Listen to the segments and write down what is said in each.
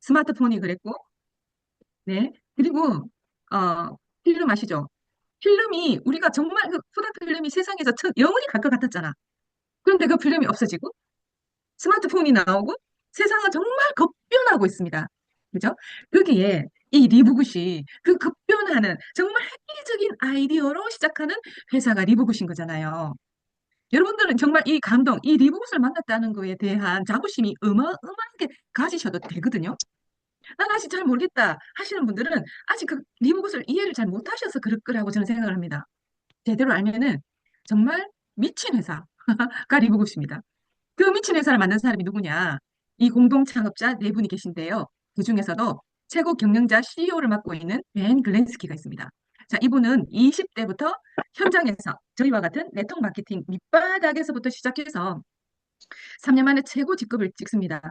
스마트폰이 그랬고, 네. 그리고, 필름 아시죠? 필름이, 우리가 정말 그 후다 필름이 세상에서 영원히 갈 것 같았잖아. 그런데 그 필름이 없어지고, 스마트폰이 나오고, 세상은 정말 급변하고 있습니다. 그죠? 거기에 이 리브굿이 그 급변하는 정말 획기적인 아이디어로 시작하는 회사가 리브굿인 거잖아요. 여러분들은 정말 이 감동, 이 리브굿을 만났다는 거에 대한 자부심이 어마어마하게 가지셔도 되거든요. 난 아직 잘 모르겠다 하시는 분들은 아직 그 리브굿을 이해를 잘 못하셔서 그럴 거라고 저는 생각을 합니다. 제대로 알면은 정말 미친 회사가 리브굿입니다. 그 미친 회사를 만든 사람이 누구냐? 이 공동 창업자 네 분이 계신데요. 그 중에서도 최고 경영자 CEO를 맡고 있는 벤 글렌스키가 있습니다. 자, 이분은 20대부터 현장에서 저희와 같은 네트워크 마케팅 밑바닥에서부터 시작해서 3년 만에 최고 직급을 찍습니다.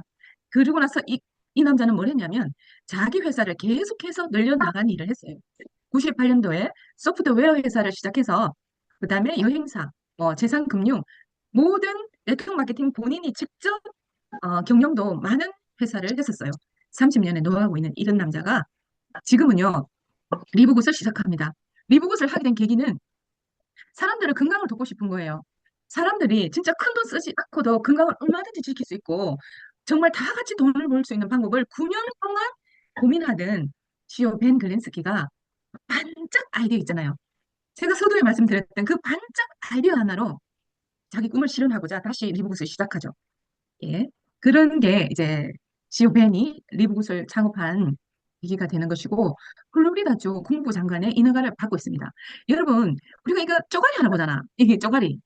그러고 나서 이 남자는 뭘 했냐면 자기 회사를 계속해서 늘려나간 일을 했어요. 98년도에 소프트웨어 회사를 시작해서 그 다음에 여행사, 재산금융 모든 네트워크 마케팅 본인이 직접 경영도 많은 회사를 했었어요. 30년에 노하고 있는 이런 남자가 지금은요 리브굿을 시작합니다. 리브굿을 하게 된 계기는 사람들의 건강을 돕고 싶은 거예요. 사람들이 진짜 큰 돈 쓰지 않고도 건강을 얼마든지 지킬 수 있고 정말 다 같이 돈을 벌 수 있는 방법을 9년 동안 고민하던 CEO 벤 글렌스키가 반짝 아이디어 있잖아요. 제가 서두에 말씀드렸던 그 반짝 아이디어 하나로 자기 꿈을 실현하고자 다시 리브굿을 시작하죠. 예. 그런 게 이제 지오 벤이 리브굿을 창업한 계기가 되는 것이고 플로리다주 국무부 장관의 인허가를 받고 있습니다. 여러분, 우리가 이거 쪼가리 하나 보잖아. 이게 쪼가리,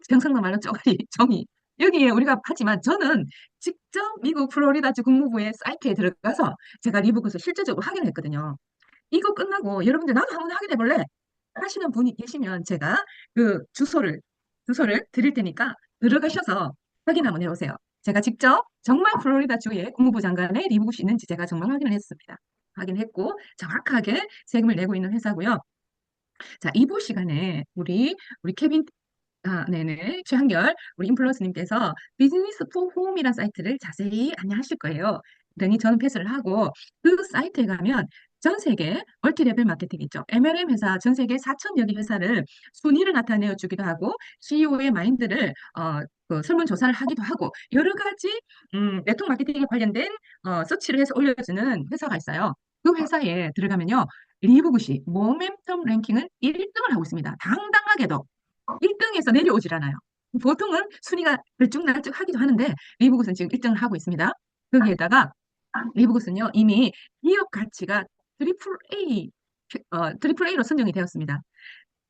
경상도 말로 쪼가리, 종이. 여기에 우리가 하지만 저는 직접 미국 플로리다주 국무부의 사이트에 들어가서 제가 리브굿을 실제적으로 확인했거든요. 이거 끝나고 여러분들 나도 한번 확인해 볼래? 하시는 분이 계시면 제가 그 주소를 드릴 테니까 들어가셔서 확인 한번 해보세요. 제가 직접 정말 플로리다 주의 국무부 장관의 리브굿이 있는지 제가 정말 확인을 했습니다. 확인했고 정확하게 세금을 내고 있는 회사고요. 자, 2부 시간에 우리 케빈 네네. 최한결, 우리 인플루언서님께서 비즈니스 포 홈이라는 사이트를 자세히 안내하실 거예요. 그러니 저는 패스를 하고 그 사이트에 가면 전 세계 멀티레벨 마케팅 있죠. MLM 회사 전 세계 4천여 개 회사를 순위를 나타내어 주기도 하고 CEO의 마인드를 그 설문조사를 하기도 하고 여러 가지 네트워크 마케팅에 관련된 서치를 해서 올려주는 회사가 있어요. 그 회사에 들어가면요. 리브굿이 모멘텀 랭킹은 1등을 하고 있습니다. 당당하게도. 1등에서 내려오질 않아요. 보통은 순위가 들쭉날쭉 하기도 하는데 리브굿은 지금 1등을 하고 있습니다. 거기에다가 리브굿은요 이미 기업 가치가 트리플 A로 선정이 되었습니다.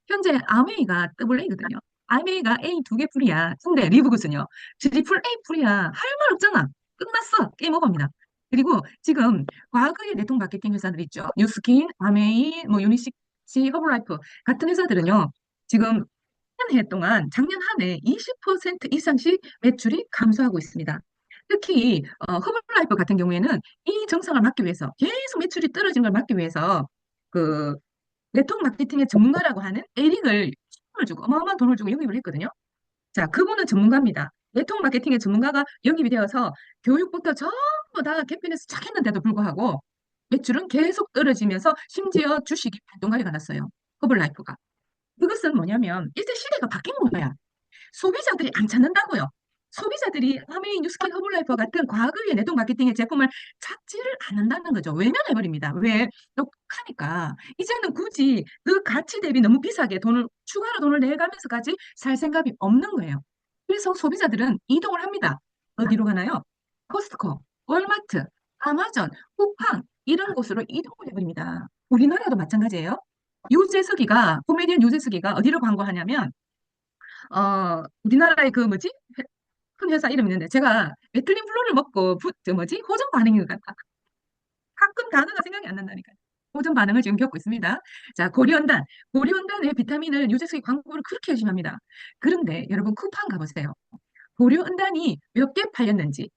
현재 아메이가 더블 A거든요. 아메이가 A 두 개 뿐이야. 근데 리브굿은요 트리플 A 뿐이야. 할 말 없잖아. 끝났어. 게임 오버입니다. 그리고 지금 과거의 네트워크 마케팅 회사들 있죠. 뉴스킨, 아메이, 뭐 유니시티, 허브라이프 같은 회사들은요. 지금 한 해 동안 작년 한 해 20% 이상씩 매출이 감소하고 있습니다. 특히 허블라이프 같은 경우에는 이 정상을 막기 위해서 계속 매출이 떨어진 걸 막기 위해서 그 네트워크 마케팅의 전문가라고 하는 에릭을 돈을 주고 어마어마한 돈을 주고 영입을 했거든요. 자, 그분은 전문가입니다. 네트워크 마케팅의 전문가가 영입이 되어서 교육부터 전부 다 개편에서 착 했는데도 불구하고 매출은 계속 떨어지면서 심지어 주식이 반동가리가 났어요. 허블라이프가. 그것은 뭐냐면 이제 시대가 바뀐 거야. 소비자들이 안 찾는다고요. 소비자들이 아메이 뉴스킨 허블라이프 같은 과거의 네트워크 마케팅의 제품을 찾지를 않는다는 거죠. 외면해버립니다. 왜? 똑하니까. 이제는 굳이 그 가치 대비 너무 비싸게 추가로 돈을 내가면서까지 살 생각이 없는 거예요. 그래서 소비자들은 이동을 합니다. 어디로 가나요? 코스트코, 월마트, 아마존, 쿠팡 이런 곳으로 이동을 해버립니다. 우리나라도 마찬가지예요. 코미디언 유재석이가 어디로 광고하냐면, 우리나라의 그 뭐지? 큰 회사 이름 있는데, 제가 메틀린 플로를 먹고, 저 뭐지? 호전 반응인 것 같다. 가끔 단어가 생각이 안 난다니까요. 호전 반응을 지금 겪고 있습니다. 자, 고려은단의 비타민을 유재석이 광고를 그렇게 열심히 합니다. 그런데 여러분 쿠팡 가보세요. 고려은단이 몇 개 팔렸는지,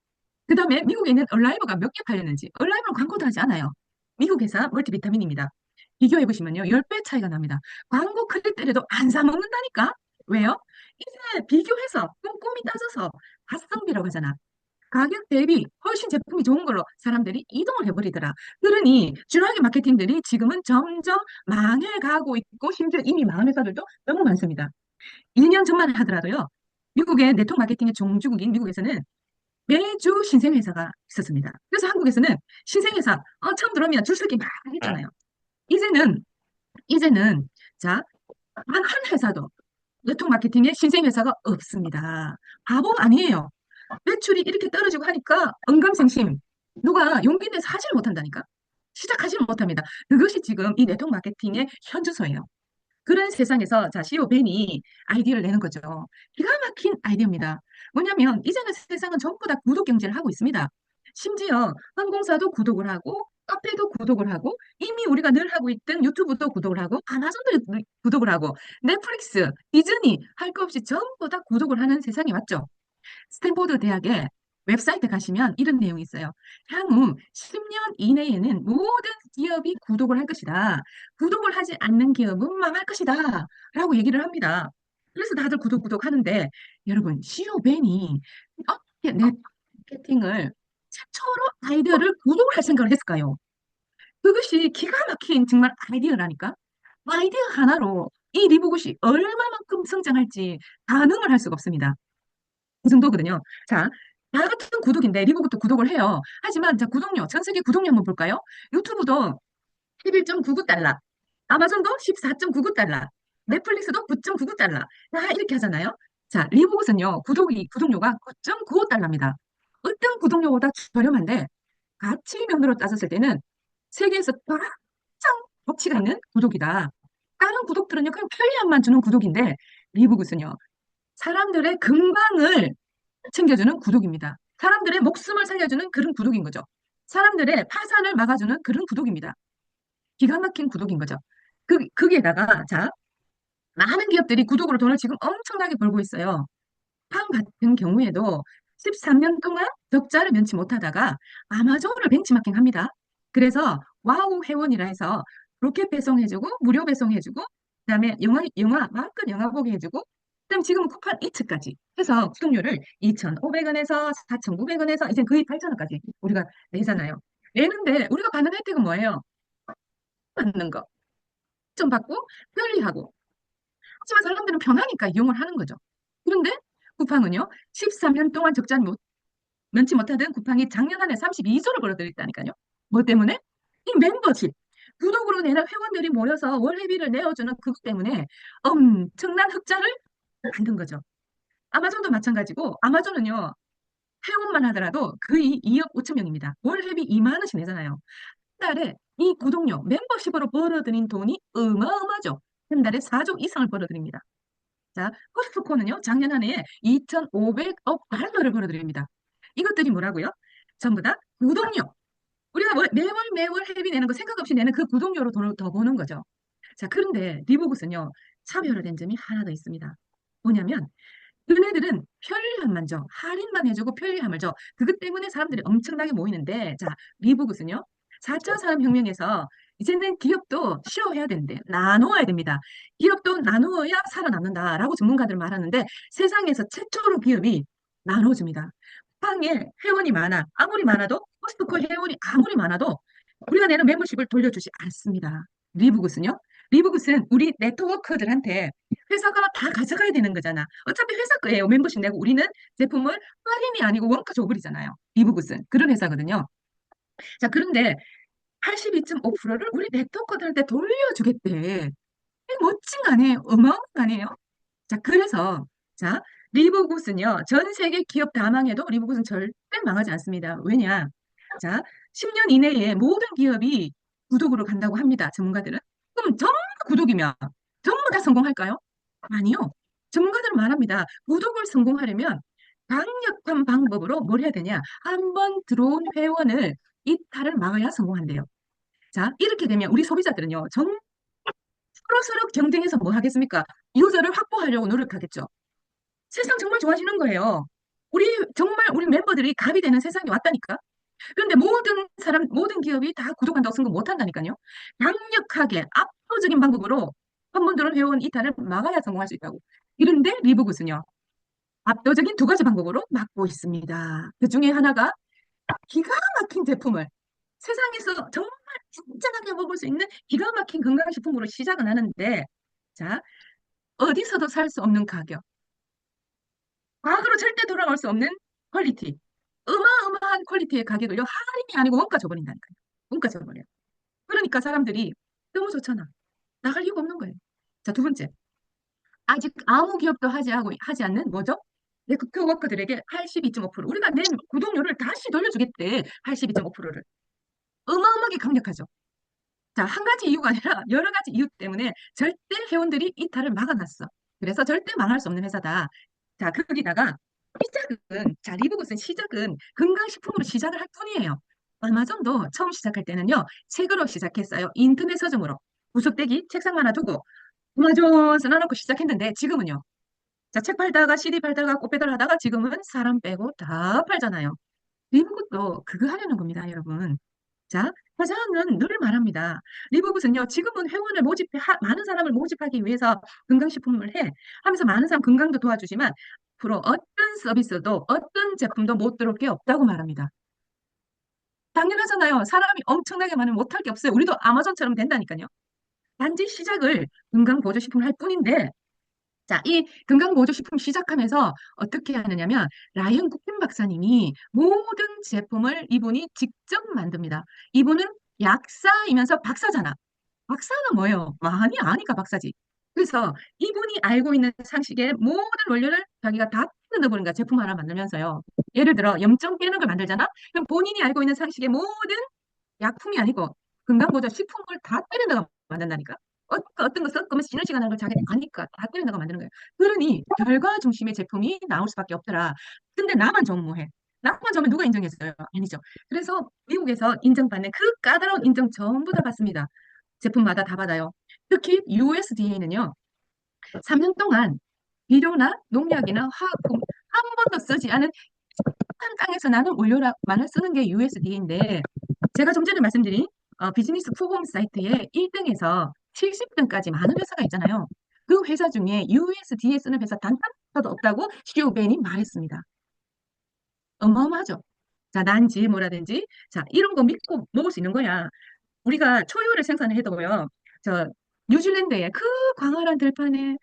그 다음에 미국에 있는 얼라이브가 몇 개 팔렸는지, 얼라이브는 광고도 하지 않아요. 미국 회사 멀티비타민입니다. 비교해보시면요, 10배 차이가 납니다. 광고 클릭 때려도 안 사 먹는다니까? 왜요? 이제 비교해서 꼼꼼히 따져서 가성비라고 하잖아. 가격 대비 훨씬 제품이 좋은 걸로 사람들이 이동을 해버리더라. 그러니 쥐락의 마케팅들이 지금은 점점 망해가고 있고 심지어 이미 망한 회사들도 너무 많습니다. 2년 전만 하더라도요. 미국의 네트워크 마케팅의 종주국인 미국에서는 매주 신생회사가 있었습니다. 그래서 한국에서는 신생회사 처음 들어오면 줄 서기 막 했잖아요. 이제는 이제는 자, 단 한 회사도 네트워크 마케팅에 신생회사가 없습니다. 바보 아니에요. 매출이 이렇게 떨어지고 하니까 언감생심. 누가 용기 내서 하지를 못한다니까. 시작하지를 못합니다. 그것이 지금 이 네트워크 마케팅의 현주소예요. 그런 세상에서 자, CEO 벤이 아이디어를 내는 거죠. 기가 막힌 아이디어입니다. 뭐냐면 이제는 세상은 전부 다 구독 경제를 하고 있습니다. 심지어 항공사도 구독을 하고 카페도 구독을 하고 이미 우리가 늘 하고 있던 유튜브도 구독을 하고 아마존도 구독을 하고 넷플릭스, 디즈니 할 거 없이 전부 다 구독을 하는 세상이 왔죠. 스탠포드 대학의 웹사이트 가시면 이런 내용이 있어요. 향후 10년 이내에는 모든 기업이 구독을 할 것이다. 구독을 하지 않는 기업은 망할 것이다. 라고 얘기를 합니다. 그래서 다들 구독 하는데 여러분, CEO 벤이 어떻게 네트워킹을 최초로 아이디어를 구독을 할 생각을 했을까요? 그것이 기가 막힌 정말 아이디어라니까. 아이디어 하나로 이 리보굿이 얼마만큼 성장할지 가늠을 할 수가 없습니다. 그 정도거든요. 자, 나 같은 구독인데 리브부터 구독을 해요. 하지만 자, 구독료, 전 세계 구독료 한번 볼까요? 유튜브도 11.99달러, 아마존도 14.99달러, 넷플릭스도 9.99달러. 다 이렇게 하잖아요. 자, 리브굿은요, 구독료가 9.95달러입니다. 어떤 구독료보다 저렴한데 가치면으로 따졌을 때는 세계에서 가장 가치가 있는 구독이다. 다른 구독들은요, 그냥 편리함만 주는 구독인데 리브굿은요, 사람들의 건강을 챙겨주는 구독입니다. 사람들의 목숨을 살려주는 그런 구독인 거죠. 사람들의 파산을 막아주는 그런 구독입니다. 기가 막힌 구독인 거죠. 거기에다가, 자, 많은 기업들이 구독으로 돈을 지금 엄청나게 벌고 있어요. 팡 같은 경우에도 13년 동안 적자를 면치 못하다가 아마존을 벤치마킹 합니다. 그래서 와우 회원이라 해서 로켓 배송해주고 무료 배송해주고 그다음에 마음껏 영화 보게 해주고 그다음 지금은 쿠팡 이츠까지 해서 구독료를 2,500원에서 4,900원에서 이제 거의 8,000원까지 우리가 내잖아요. 내는데 우리가 받는 혜택은 뭐예요? 받는 거. 좀 받고 편리하고 하지만 사람들은 편하니까 이용을 하는 거죠. 그런데 쿠팡은요, 13년 동안 적자를 면치 못하던 쿠팡이 작년 한 해 32조를 벌어들였다니까요. 뭐 때문에? 이 멤버십. 구독으로 내는 회원들이 모여서 월회비를 내어주는 그것 때문에 엄청난 흑자를 만든 거죠. 아마존도 마찬가지고, 아마존은요, 회원만 하더라도 거의 2억 5천 명입니다. 월회비 2만 원씩 내잖아요. 한 달에 이 구독료, 멤버십으로 벌어들인 돈이 어마어마하죠. 한 달에 4조 이상을 벌어들입니다. 자, 코스트코는요, 작년 한 해에 2,500억 달러를 벌어들입니다. 이것들이 뭐라고요? 전부 다 구독료. 우리가 매월 회비 내는 거 생각 없이 내는 그 구독료로 돈을 더 버는 거죠. 자, 그런데 리보굿은요, 차별화된 점이 하나 더 있습니다. 뭐냐면, 그네들은 편리함만 줘. 할인만 해주고 편리함을 줘. 그것 때문에 사람들이 엄청나게 모이는데, 자, 리보굿은요, 4차 산업혁명에서 이제는 기업도 쉐어해야 되는데, 나누어야 됩니다. 기업도 나누어야 살아남는다라고 전문가들은 말하는데, 세상에서 최초로 기업이 나눠줍니다. 쿠팡에 회원이 많아. 아무리 많아도, 코스트코 회원이 아무리 많아도, 우리가 내는 멤버십을 돌려주지 않습니다. 리브굿은요? 리브굿은 우리 네트워커들한테 회사가 다 가져가야 되는 거잖아. 어차피 회사 거예요. 멤버십 내고 우리는 제품을 할인이 아니고 원가 줘버리잖아요. 리브굿은 그런 회사거든요. 자, 그런데 82.5%를 우리 네트워커들한테 돌려주겠대. 이게 멋진 거 아니에요? 어마어마한 거 아니에요? 자, 그래서 자, 리브굿은요. 전 세계 기업 다 망해도 리브굿은 절대 망하지 않습니다. 왜냐? 자, 10년 이내에 모든 기업이 구독으로 간다고 합니다. 전문가들은. 그럼 전부 구독이면 전부 다 성공할까요? 아니요. 전문가들은 말합니다. 구독을 성공하려면 강력한 방법으로 뭘 해야 되냐? 한 번 들어온 회원을 이탈을 막아야 성공한대요. 자, 이렇게 되면 우리 소비자들은요. 서로서로 경쟁해서 뭐 하겠습니까? 유저를 확보하려고 노력하겠죠. 세상 정말 좋아지는 거예요. 우리 정말 우리 멤버들이 갑이 되는 세상이 왔다니까. 그런데 모든 기업이 다 구독한다고 성공 못 한다니까요. 강력하게 압도적인 방법으로 한 번 들어온 회원 이탈을 막아야 성공할 수 있다고. 이런데 리브굿은요. 압도적인 두 가지 방법으로 막고 있습니다. 그 중에 하나가 기가 막힌 제품을 세상에서 정말 안전하게 먹을 수 있는 기가 막힌 건강식품으로 시작은 하는데, 자, 어디서도 살 수 없는 가격, 과거로 절대 돌아올 수 없는 퀄리티, 어마어마한 퀄리티의 가격을요, 할인이 아니고 원가 줘버린다니까요. 원가 줘버려요. 그러니까 사람들이 너무 좋잖아. 나갈 이유가 없는 거예요. 자, 두 번째. 아직 아무 기업도 하지 않는 뭐죠? 그 워커들에게 82.5%. 우리가 낸 구독료를 다시 돌려주겠대. 82.5%를. 어마어마하게 강력하죠. 자, 한 가지 이유가 아니라 여러 가지 이유 때문에 절대 회원들이 이탈을 막아놨어. 그래서 절대 망할 수 없는 회사다. 자, 거기다가 자, 리브굿은 시작은 건강식품으로 시작을 할 뿐이에요. 아마존도 처음 시작할 때는요, 책으로 시작했어요. 인터넷 서점으로. 구석대기 책상 하나 두고 아마존 써놔놓고 시작했는데 지금은요. 자, 책 팔다가 CD 팔다가 꽃배달 하다가 지금은 사람 빼고 다 팔잖아요. 리브굿도 그거 하려는 겁니다, 여러분. 자, 사장은 늘 말합니다. 리브굿은요, 지금은 회원을 많은 사람을 모집하기 위해서 건강식품을 해. 하면서 많은 사람 건강도 도와주지만, 앞으로 어떤 서비스도, 어떤 제품도 못 들어올 게 없다고 말합니다. 당연하잖아요. 사람이 엄청나게 많으면 못할 게 없어요. 우리도 아마존처럼 된다니까요. 단지 시작을 건강보조식품을 할 뿐인데, 자, 이 건강보조식품 시작하면서 어떻게 하느냐면, 라이언 쿠킨 박사님이 모든 제품을 이분이 직접 만듭니다. 이분은 약사이면서 박사잖아. 박사는 뭐예요? 많이 아니까 박사지. 그래서 이분이 알고 있는 상식의 모든 원료를 자기가 다 넣어버린 거야. 제품 하나 만들면서요. 예를 들어, 염증 깨는 걸 만들잖아? 그럼 본인이 알고 있는 상식의 모든 약품이 아니고 건강보조 식품을 다 때려 넣어 만든다니까. 어떤 거 섞으면 시너지가 나는 걸 자기 아니까 다 때려 넣어 만드는 거예요. 그러니 결과 중심의 제품이 나올 수밖에 없더라. 근데 나만 좋으면 뭐해? 나만 좋으면 누가 인정했어요? 아니죠. 그래서 미국에서 인정받는 그 까다로운 인정 전부 다 받습니다. 제품마다 다 받아요. 특히 USDA는요. 3년 동안 비료나 농약이나 화학품 한 번도 쓰지 않은 한 땅에서 나는 원료만을 쓰는 게 USDA인데 제가 좀 전에 말씀드린 비즈니스 포럼 사이트에 1등에서 70등까지 많은 회사가 있잖아요. 그 회사 중에 USDA 쓰는 회사 단 하나도 없다고 시오벤이 말했습니다. 어마어마하죠. 자, 난지 뭐라든지 자, 이런 거 믿고 먹을 수 있는 거야. 우리가 초유를 생산해도요. 저 뉴질랜드의 그 광활한 들판에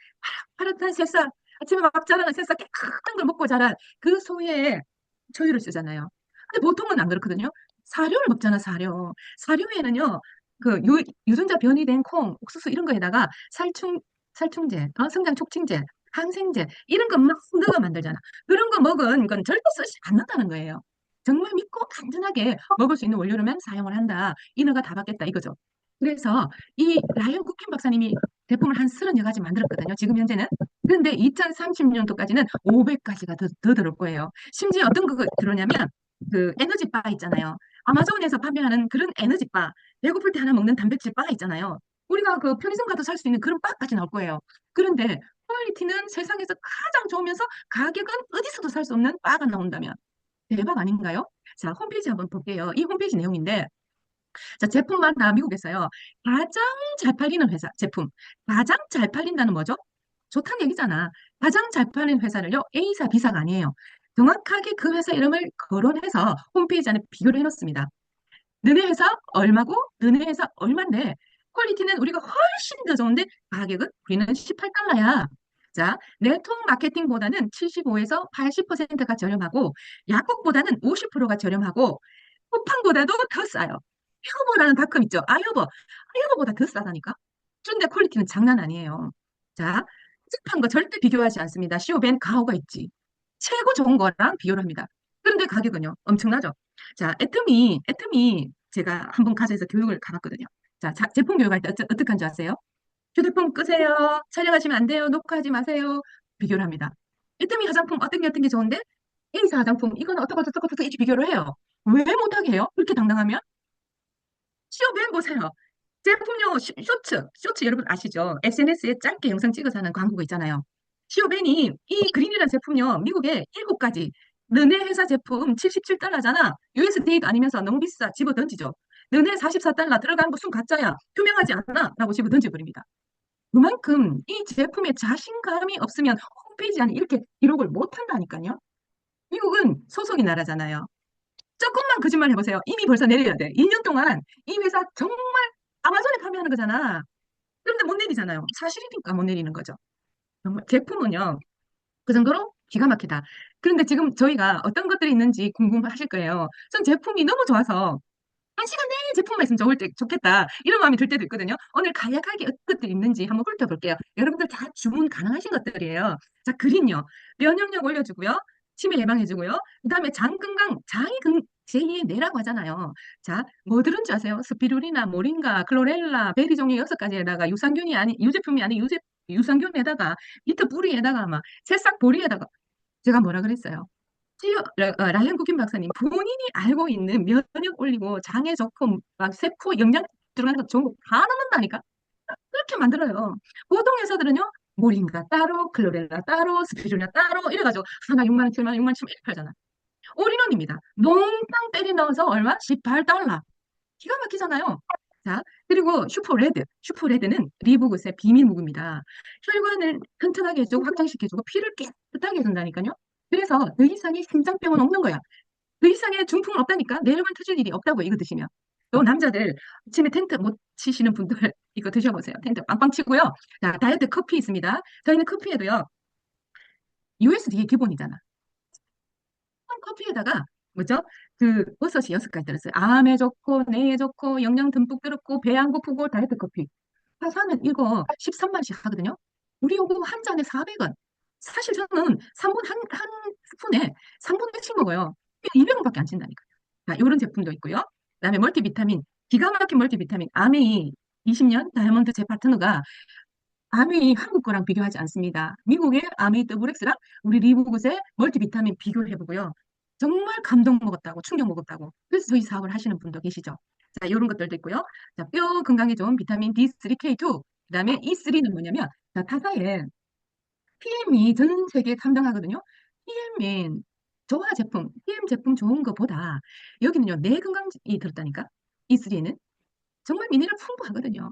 파릇파릇한 새싹, 아침에 막 자라는 새싹 깨끗한 걸 먹고 자란 그 소의 초유를 쓰잖아요. 근데 보통은 안 그렇거든요. 사료를 먹잖아, 사료. 사료에는요, 유전자 변이 된 콩, 옥수수 이런 거에다가 살충제, 성장 촉진제, 항생제 이런 거 막 넣어 만들잖아. 그런 거 먹은 건 절대 쓰지 않는다는 거예요. 정말 믿고 간단하게 먹을 수 있는 원료로만 사용을 한다. 인허가 다 받겠다 이거죠. 그래서 이 라이언 쿠킨 박사님이 제품을 한 30여 가지 만들었거든요. 지금 현재는. 그런데 2030년도까지는 500가지가 더 들어올 거예요. 심지어 어떤 거 들어오냐면 그 에너지 바 있잖아요. 아마존에서 판매하는 그런 에너지 바, 배고플 때 하나 먹는 단백질 바가 있잖아요. 우리가 그 편의점 가도 살 수 있는 그런 바까지 나올 거예요. 그런데 퀄리티는 세상에서 가장 좋으면서 가격은 어디서도 살 수 없는 바가 나온다면 대박 아닌가요? 자, 홈페이지 한번 볼게요. 이 홈페이지 내용인데 자, 제품마다 미국에서요. 가장 잘 팔리는 회사, 제품. 가장 잘 팔린다는 뭐죠? 좋다는 얘기잖아. 가장 잘 팔리는 회사를요. A사, B사가 아니에요. 정확하게 그 회사 이름을 거론해서 홈페이지 안에 비교를 해놓습니다. 너네 회사 얼마고 너네 회사 얼마인데 퀄리티는 우리가 훨씬 더 좋은데 가격은 우리는 18달러야. 자, 네트워크 마케팅보다는 75에서 80%가 저렴하고 약국보다는 50%가 저렴하고 쿠팡보다도 더 싸요. 퓨어보라는 닷컴 있죠? 아이오버보다 더 싸다니까. 그런데 퀄리티는 장난 아니에요. 자, 습한 거 절대 비교하지 않습니다. 시오벤 가오가 있지. 최고 좋은 거랑 비교를 합니다. 그런데 가격은요, 엄청나죠? 자, 애터미 제가 한번 가져서 교육을 가봤거든요. 자, 제품 교육할 때 어떻게 하는지 아세요? 휴대폰 끄세요. 촬영하시면 안 돼요. 녹화하지 마세요. 비교를 합니다. 애터미 화장품 어떤 게 좋은데? A사 화장품 이건 어떻게 이렇게 비교를 해요. 왜 못하게 해요? 그렇게 당당하면? 쇼맨 보세요. 제품용 쇼츠 여러분 아시죠? SNS에 짧게 영상 찍어서 하는 광고가 있잖아요. 쇼벤이 이 그린이라는 제품요, 미국에 7가지. 너네 회사 제품 77달러잖아. USDA도 아니면서 너무 비싸. 집어 던지죠. 너네 44달러 들어간 무슨 가짜야. 투명하지 않아. 라고 집어 던져버립니다. 그만큼 이 제품에 자신감이 없으면 홈페이지 안에 이렇게 기록을 못 한다니까요. 미국은 소속이 나라잖아요. 조금만 거짓말 해보세요. 이미 벌써 내려야 돼. 2년 동안 이 회사 정말 아마존에 판매하는 거잖아. 그런데 못 내리잖아요. 사실이니까 못 내리는 거죠. 정말 제품은요, 그 정도로 기가 막히다. 그런데 지금 저희가 어떤 것들이 있는지 궁금하실 거예요. 전 제품이 너무 좋아서 한 시간 내에 제품만 있으면 좋겠다. 이런 마음이 들 때도 있거든요. 오늘 간략하게 어떤 것들이 있는지 한번 훑어볼게요. 여러분들 다 주문 가능하신 것들이에요. 자, 그린요. 면역력 올려주고요. 치매 예방해주고요. 그다음에 장 건강, 제2의 뇌라고 하잖아요. 자, 뭐 들은 줄 아세요? 스피루리나, 모링가, 클로렐라, 베리 종류 6가지에다가 유산균이 아닌, 유제품이 아닌 유산균에다가, 비트 뿌리에다가, 막, 새싹 보리에다가, 제가 뭐라 그랬어요? 라이언 쿠킨 박사님 본인이 알고 있는 면역 올리고 장에 좋고 막 세포 영양 들어가는 거 좋은 거 다 넣는다니까 그렇게 만들어요. 보통 회사들은요 모링가 따로 클로렐라 따로 스피루리나 따로 이래가지고 하나 6만 원 7만 원 6만 원 7만 원 이렇게 팔잖아. 올인원입니다. 몽땅 때리 넣어서 얼마? 18달러. 기가 막히잖아요. 자, 그리고 슈퍼레드는 리보그스의 비밀 무기입니다. 혈관을 튼튼하게 해주고 확장시켜주고 피를 깨끗하게 해준다니까요. 그래서 더 이상의 심장병은 없는 거야. 그 이상의 중풍은 없다니까. 내일만 터질 일이 없다고 이거 드시면. 또 남자들 아침에 텐트 못 치시는 분들 이거 드셔보세요. 텐트 빵빵 치고요. 자, 다이어트 커피 있습니다. 저희는 커피에도요. USDA 기본이잖아. 커피에다가 뭐죠? 그 버섯이 6가지 들었어요. 암에 좋고 뇌에 좋고 영양 듬뿍 들었고 배 안 고프고 다이어트 커피. 사면 이거 13만씩 하거든요. 우리 요거 한 잔에 400원. 사실 저는 3분 한 스푼에 3분 몇씩 먹어요. 200원밖에 안 친다니까요. 자, 요런 제품도 있고요. 그다음에 멀티비타민, 기가 막힌 멀티비타민, 아메이 20년 다이아몬드 제 파트너가 아메이 한국 거랑 비교하지 않습니다. 미국의 아메이 더블엑스랑 우리 리보그의 멀티비타민 비교해보고요. 정말 감동 먹었다고, 충격 먹었다고. 그래서 저희 사업을 하시는 분도 계시죠. 자, 이런 것들도 있고요. 자, 뼈 건강에 좋은 비타민 D3, K2. 그다음에 E3는 뭐냐면, 자, 타사에 PM이 전 세계에 탐당하거든요. PM인 저하 제품, PM 제품 좋은 것보다 여기는요, 뇌 건강이 들었다니까. E3는 정말 미네랄 풍부하거든요.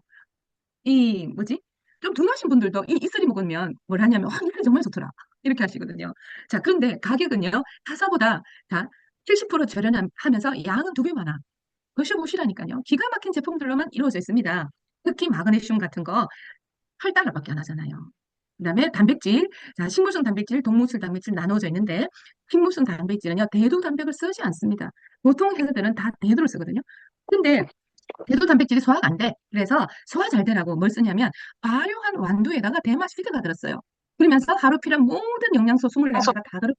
이 뭐지? 좀 둔하신 분들도 이 이슬이 먹으면 뭘 하냐면 이슬이 정말 좋더라. 이렇게 하시거든요. 자, 그런데 가격은요. 타사보다 다 70% 저렴하면서 양은 2배 많아. 드셔보시라니까요. 기가 막힌 제품들로만 이루어져 있습니다. 특히 마그네슘 같은 거 8달러밖에 안 하잖아요. 그다음에 단백질, 자, 식물성 단백질, 동물성 단백질 나눠져 있는데 식물성 단백질은요 대도 단백을 쓰지 않습니다. 보통 회사들은 다 대도를 쓰거든요. 근데 대도 단백질이 소화가 안 돼. 그래서 소화 잘 되라고 뭘 쓰냐면 발효한 완두에다가 대마 시드가 들었어요. 그러면서 하루 필요한 모든 영양소 24가지가 다 들어요.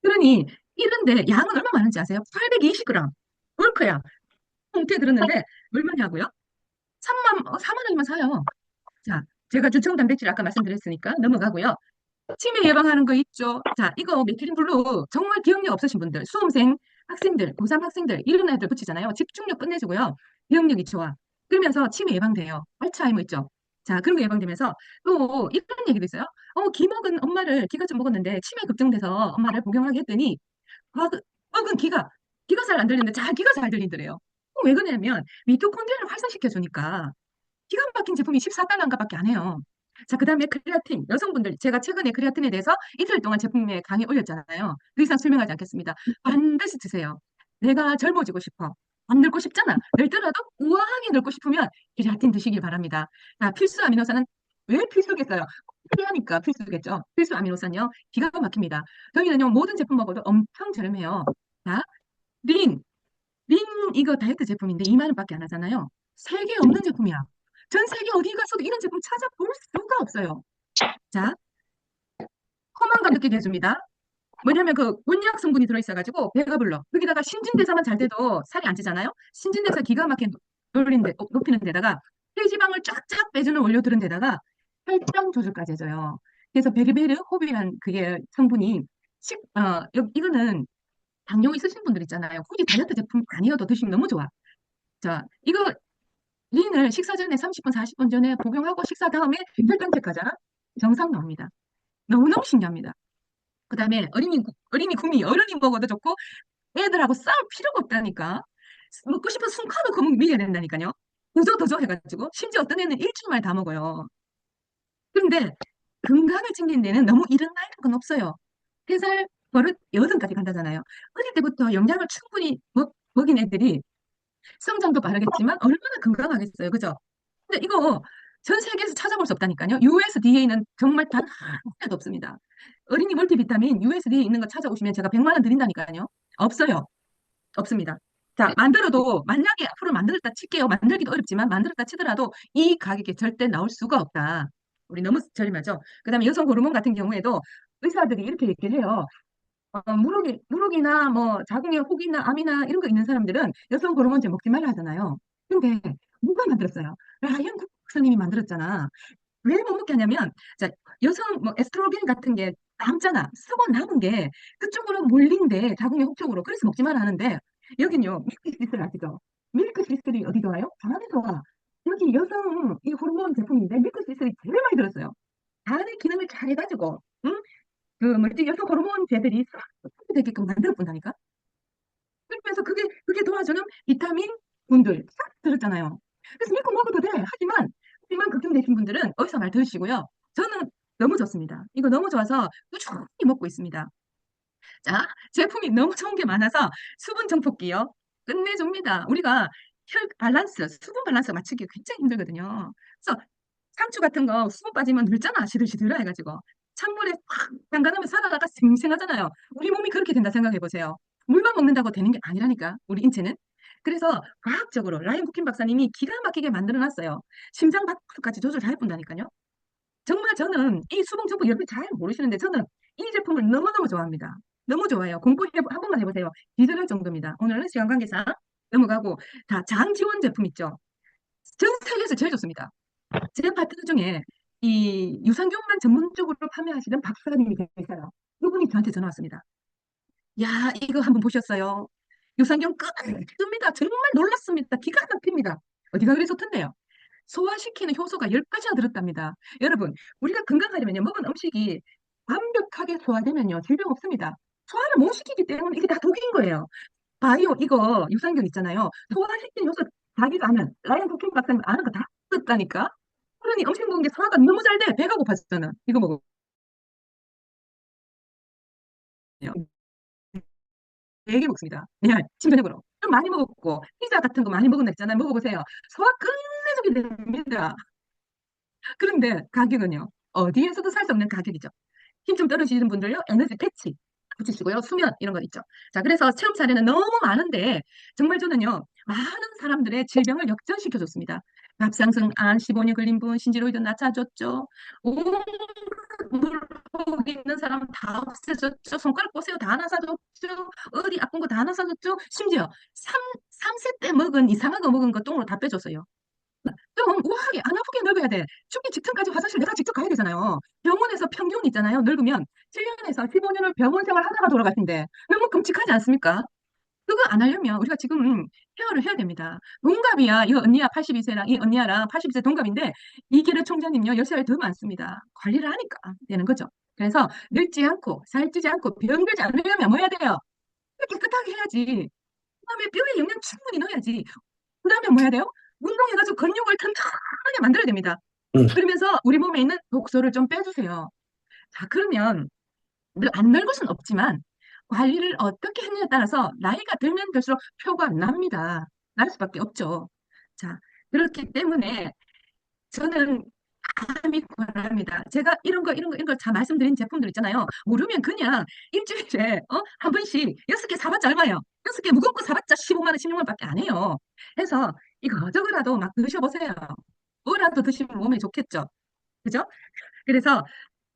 그러니 이런데 양은 얼마 많은지 아세요? 820g. 얼크야. 봉투에 들었는데 얼마냐고요? 4만 원이면 사요. 자, 제가 주청 단백질 아까 말씀드렸으니까 넘어가고요. 치매 예방하는 거 있죠. 자, 이거 메티린 블루 정말 기억력 없으신 분들, 수험생, 학생들, 고3 학생들 이런 애들 붙이잖아요. 집중력 끝내주고요. 기억력이 좋아. 그러면서 치매 예방돼요. 알츠하이머 있죠. 자, 그런 거 예방되면서 또 이런 얘기도 있어요. 기 먹은 엄마를 기가 좀 먹었는데 치매 걱정돼서 엄마를 복용하게 했더니 먹은 기가 잘 안 들리는데 자기가 잘 들린더래요. 왜 그러냐면 미토콘드리아를 활성시켜 주니까 기가 막힌 제품이 14달러인가밖에 안 해요. 자, 그 다음에 크레아틴. 여성분들, 제가 최근에 크레아틴에 대해서 이틀 동안 제품에 강의 올렸잖아요. 더 이상 설명하지 않겠습니다. 반드시 드세요. 내가 젊어지고 싶어. 안 늙고 싶잖아. 늙더라도 우아하게 늙고 싶으면 크레아틴 드시길 바랍니다. 자, 필수 아미노산은 왜 필수겠어요? 필요하니까 필수겠죠. 필수 아미노산요. 기가 막힙니다. 저희는요, 모든 제품 먹어도 엄청 저렴해요. 자, 린. 린 이거 다이어트 제품인데 2만 원밖에 안 하잖아요. 세계 없는 제품이야. 전 세계 어디 가서도 이런 제품 찾아볼 수가 없어요. 자, 포만감 느끼게 해줍니다. 뭐냐면 그 곤약 성분이 들어있어가지고 배가 불러. 여기다가 신진대사만 잘 돼도 살이 안 찌잖아요. 신진대사 기가 막히게 높이는 데다가 혈지방을 쫙쫙 빼주는 원료 들은 데다가 혈당 조절까지 해줘요. 그래서 베르베르 호비란 그게 성분이 이거는 당뇨 있으신 분들 있잖아요. 굳이 다이어트 제품 아니어도 드시면 너무 좋아. 자, 이거 린을 식사 전에 30분, 40분 전에 복용하고 식사 다음에 혈당 체크하잖아? 정상 나옵니다. 너무너무 신기합니다. 그 다음에 어린이 구미, 어른이 먹어도 좋고 애들하고 싸울 필요가 없다니까. 먹고 싶은 순간을 그 먹여야 된다니까요. 더줘 해가지고 심지어 어떤 애는 일주일 만에 다 먹어요. 그런데 건강을 챙기는 데는 너무 이른 나이란 건 없어요. 3살 버릇 8까지 간다잖아요. 어릴 때부터 영양을 충분히 먹인 애들이 성장도 빠르겠지만 얼마나 건강하겠어요. 그죠? 근데 이거 전 세계에서 찾아볼 수 없다니까요. USDA는 정말 단 하나도 없습니다. 어린이 멀티비타민 USDA 있는 거 찾아오시면 제가 100만 원 드린다니까요. 없어요. 없습니다. 자, 만들어도 만약에 앞으로 만들었다 칠게요. 만들기도 어렵지만 만들었다 치더라도 이 가격에 절대 나올 수가 없다. 우리 너무 저렴하죠. 그다음에 여성 호르몬 같은 경우에도 의사들이 이렇게 얘기를 해요. 무록이나 뭐 자궁에 혹이나 암이나 이런 거 있는 사람들은 여성 호르몬제 먹지 말라 하잖아요. 근데 누가 만들었어요? 라이언 국 박사님이 만들었잖아. 왜 못 먹게 하냐면, 자, 여성 뭐 에스트로겐 같은 게 남잖아. 쓰고 남은 게 그쪽으로 몰린대. 자궁의 혹 쪽으로. 그래서 먹지 말라 하는데 여긴요. 밀크시슬 아시죠? 밀크시슬이 어디 좋아요? 간에서 와. 여기 여성 이 호르몬 제품인데 밀크시슬이 제일 많이 들었어요. 간의 기능을 잘 해가지고, 응? 그 뭐지 여성 호르몬제들이 싹 되게끔 만들어 본다니까. 그래서 그게 도와주는 비타민 분들 싹 들었잖아요. 그래서 믿고 먹어도 돼. 하지만 걱정되신 분들은 어디서 말 들으시고요. 저는 너무 좋습니다. 이거 너무 좋아서 꾸준히 먹고 있습니다. 자, 제품이 너무 좋은 게 많아서 수분 정폭기요. 끝내줍니다. 우리가 혈 밸런스, 수분 밸런스 맞추기 굉장히 힘들거든요. 그래서 상추 같은 거 수분 빠지면 늙잖아. 시들시들 해가지고. 찬물에 확 담가놓으면 살아나가 생생하잖아요. 우리 몸이 그렇게 된다 생각해 보세요. 물만 먹는다고 되는 게 아니라니까, 우리 인체는. 그래서 과학적으로 라이언 쿠킨 박사님이 기가 막히게 만들어 놨어요. 심장 박수까지 조절 잘 해본다니까요. 정말 저는 이 수분 정보 여러분 잘 모르시는데 저는 이 제품을 너무너무 좋아합니다. 너무 좋아요. 한 번만 해보세요. 기절할 정도입니다. 오늘은 시간 관계상 넘어가고 장 지원 제품 있죠. 전 세계에서 제일 좋습니다. 제 파트너 중에 이 유산균만 전문적으로 판매하시는 박사님이 계세요. 그분이 저한테 전화 왔습니다. 야, 이거 한번 보셨어요? 유산균 끝입니다. 정말 놀랐습니다. 기가 막힙니다. 어디가 그리 좋던데요? 소화시키는 효소가 10가지나 들었답니다. 여러분, 우리가 건강하려면요, 먹은 음식이 완벽하게 소화되면요, 질병 없습니다. 소화를 못 시키기 때문에 이게 다 독인 거예요. 바이오, 이거 유산균 있잖아요. 소화시키는 효소 자기가 아는, 라이언 쿠킹 박사님 아는 거 다 듣다니까? 그러니 음식 먹은 게 소화가 너무 잘 돼. 배가 고파지잖아. 이거 먹으면. 되게 먹습니다. 네, 신저녁으로. 좀 많이 먹었고, 피자 같은 거 많이 먹은 거 있잖아요. 먹어보세요. 소화 끝내주게 됩니다. 그런데 가격은요, 어디에서도 살 수 없는 가격이죠. 힘 좀 떨어지시는 분들요, 에너지 패치 붙이시고요, 수면 이런 거 있죠. 자, 그래서 체험 사례는 너무 많은데 정말 저는요, 많은 사람들의 질병을 역전시켜줬습니다. 갑상선암 15년 걸린 분 신지로이드 낮춰줬죠. 온갖 물혹 있는 사람 다 없애줬죠. 손가락 보세요, 다 나사줬죠. 어디 아픈 거 다 나사줬죠. 심지어 3세 때 먹은 이상한 거 먹은 거 똥으로 다 빼줬어요. 좀 우아하게 안 아프게 늙어야 돼. 죽기 직전까지 화장실 내가 직접 가야 되잖아요. 병원에서 평균 있잖아요. 늙으면 7년에서 15년을 병원 생활 하다가 돌아가신대. 너무 끔찍하지 않습니까? 그거 안 하려면 우리가 지금 케어를 해야 됩니다. 동갑이야. 이 언니야 82세랑 이 언니야랑 82세 동갑인데 이기를 총장님요 10살 더 많습니다. 관리를 하니까 되는 거죠. 그래서 늙지 않고 살찌지 않고 병들지 않으려면 뭐 해야 돼요? 깨끗하게 해야지. 그다음에 뼈에 영양 충분히 넣어야지. 그다음에 뭐 해야 돼요? 운동해가지고 근육을 튼튼하게 만들어야 됩니다. 음. 그러면서 우리 몸에 있는 독소를 좀 빼주세요. 자, 그러면 안 늙을 수는 없지만 관리를 어떻게 했느냐에 따라서 나이가 들면 들수록 표가 안 납니다. 날 수밖에 없죠. 자, 그렇기 때문에 저는 감히 권합니다. 제가 이런 거 다 말씀드린 제품들 있잖아요. 모르면 그냥 일주일에 한 번씩 6개 사봤자 얼마예요? 6개 무겁고 사봤자 15만 원, 16만 원밖에 안 해요. 해서 이거 저거라도 막 드셔보세요. 뭐라도 드시면 몸에 좋겠죠. 그죠? 그래서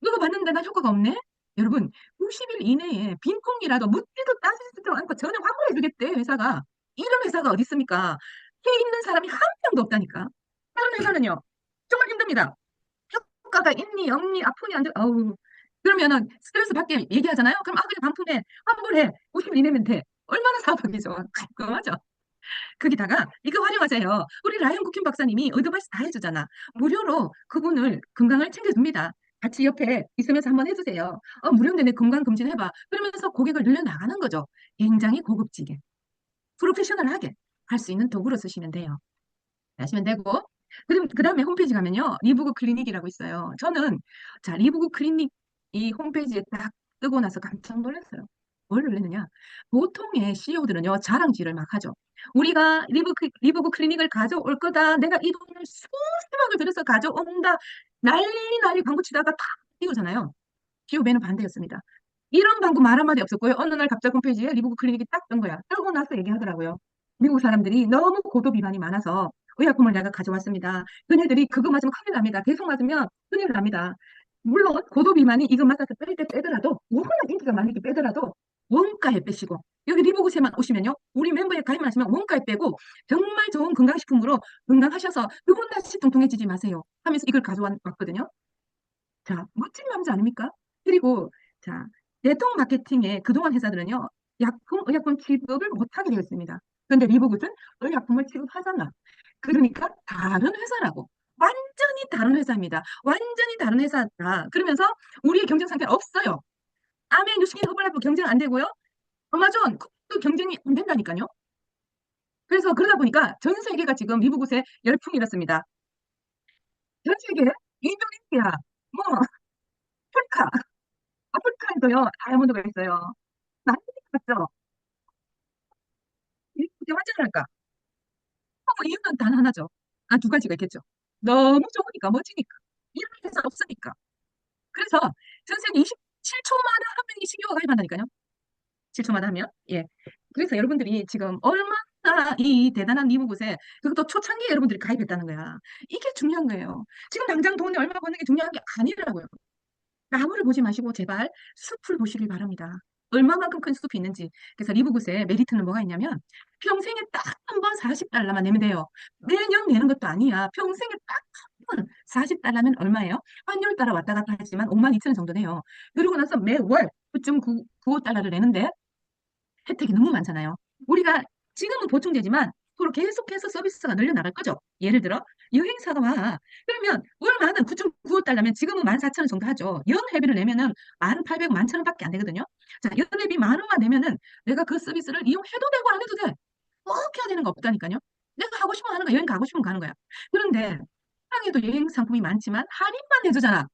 이거 봤는데 나 효과가 없네? 여러분, 90일 이내에 빈콩이라도 묻지도 따지지도 않고 전혀 환불해주겠대, 회사가. 이런 회사가 어디 있습니까? 해 있는 사람이 한 명도 없다니까. 다른 회사는요, 정말 힘듭니다. 효과가 있니, 없니, 아프니, 안 돼, 어우. 그러면은 스트레스 받게 얘기하잖아요? 그럼 그냥 반품해, 환불해, 50일 이내면 돼. 얼마나 사업하기죠? 깔끔하죠? 거기다가 이거 활용하세요. 우리 라이언 쿠킹 박사님이 어드바이스 다 해주잖아. 무료로 그분을 건강을 챙겨줍니다. 같이 옆에 있으면서 한번 해주세요. 무료인데 내 건강 검진 해봐. 그러면서 고객을 늘려나가는 거죠. 굉장히 고급지게, 프로페셔널하게 할 수 있는 도구로 쓰시면 돼요. 하시면 되고, 그럼 그 다음에 홈페이지 가면요. 리부그 클리닉이라고 있어요. 저는 자 리부그 클리닉 이 홈페이지에 딱 뜨고 나서 깜짝 놀랐어요. 뭘 놀랐느냐? 보통의 CEO들은요 자랑질을 막 하죠. 우리가 리부그 클리닉을 가져올 거다. 내가 이 돈을 수십억을 들여서 가져온다. 난리 난리 광고 치다가 다 이거잖아요. 기업에는 반대였습니다. 이런 방금 말 한마디 없었고요. 어느 날 갑자기 홈페이지에 리부그 클리닉이 딱 뜬 거야. 뜨고 나서 얘기하더라고요. 미국 사람들이 너무 고도 비만이 많아서 의약품을 내가 가져왔습니다. 그네들이 그거 맞으면 큰일 납니다. 계속 맞으면 큰일 납니다. 물론 고도 비만이 이거 맞아서 뺄 때 빼더라도 워낙 인기가 많으니 빼더라도 원가에 빼시고 여기 리보그세만 오시면요. 우리 멤버에 가입만 하시면 원가에 빼고 정말 좋은 건강식품으로 건강하셔서 두 번 다시 통통해지지 마세요. 하면서 이걸 가져왔거든요. 자, 멋진 남자 아닙니까? 그리고 자, 네트워크 마케팅에 그동안 회사들은요, 의약품 취급을 못하게 되어 있습니다. 그런데 리보굿은 의약품을 취급하잖아. 그러니까 다른 회사라고. 완전히 다른 회사입니다. 완전히 다른 회사다. 그러면서 우리의 경쟁 상태는 없어요. 아메, 뉴스킨, 허블라이프 경쟁 안 되고요. 아마존 그 경쟁이 안 된다니까요. 그래서 그러다 보니까 전 세계가 지금 리보굿의 열풍이었습니다. 전 세계 인도네시아, 뭐 아프리카, 아프리카에도요 다이아몬드가 있어요. 많이 봤죠? 이게 환장할까? 이유는 단 하나죠. 아, 두 가지가 있겠죠. 너무 좋으니까, 멋지니까. 이런 회사 없으니까. 그래서 전 세계 27초마다 한 명이 신규가 가입한다니까요. 7초마다 하면. 예. 그래서 여러분들이 지금 얼마나 이 대단한 리브굿에 그것도 초창기에 여러분들이 가입했다는 거야. 이게 중요한 거예요. 지금 당장 돈이 얼마 버는 게 중요한 게 아니라고요. 나무를 보지 마시고 제발 숲을 보시길 바랍니다. 얼마만큼 큰 숲이 있는지. 그래서 리브굿의 메리트는 뭐가 있냐면 평생에 딱 한 번 40달러만 내면 돼요. 매년 내는 것도 아니야. 평생에 딱 한 번 40달러면 얼마예요? 환율 따라 왔다 갔다 하지만 5만 2천 원 정도 돼요. 그러고 나서 매월 9.95달러를 내는데 혜택이 너무 많잖아요. 우리가 지금은 보충제지만 앞으로 계속해서 서비스가 늘려나갈 거죠. 예를 들어 여행사가 와. 그러면 월마다 9.95달러면 지금은 14,000원 정도 하죠. 연회비를 내면은 1,800, 11,000원밖에 안 되거든요. 자, 연회비 10,000원만 내면은 내가 그 서비스를 이용해도 되고 안 해도 돼. 꼭 해야 되는 거 없다니까요. 내가 하고 싶으면 하는 거야. 여행 가고 싶으면 가는 거야. 그런데 상에도 여행 상품이 많지만 할인만 해주잖아.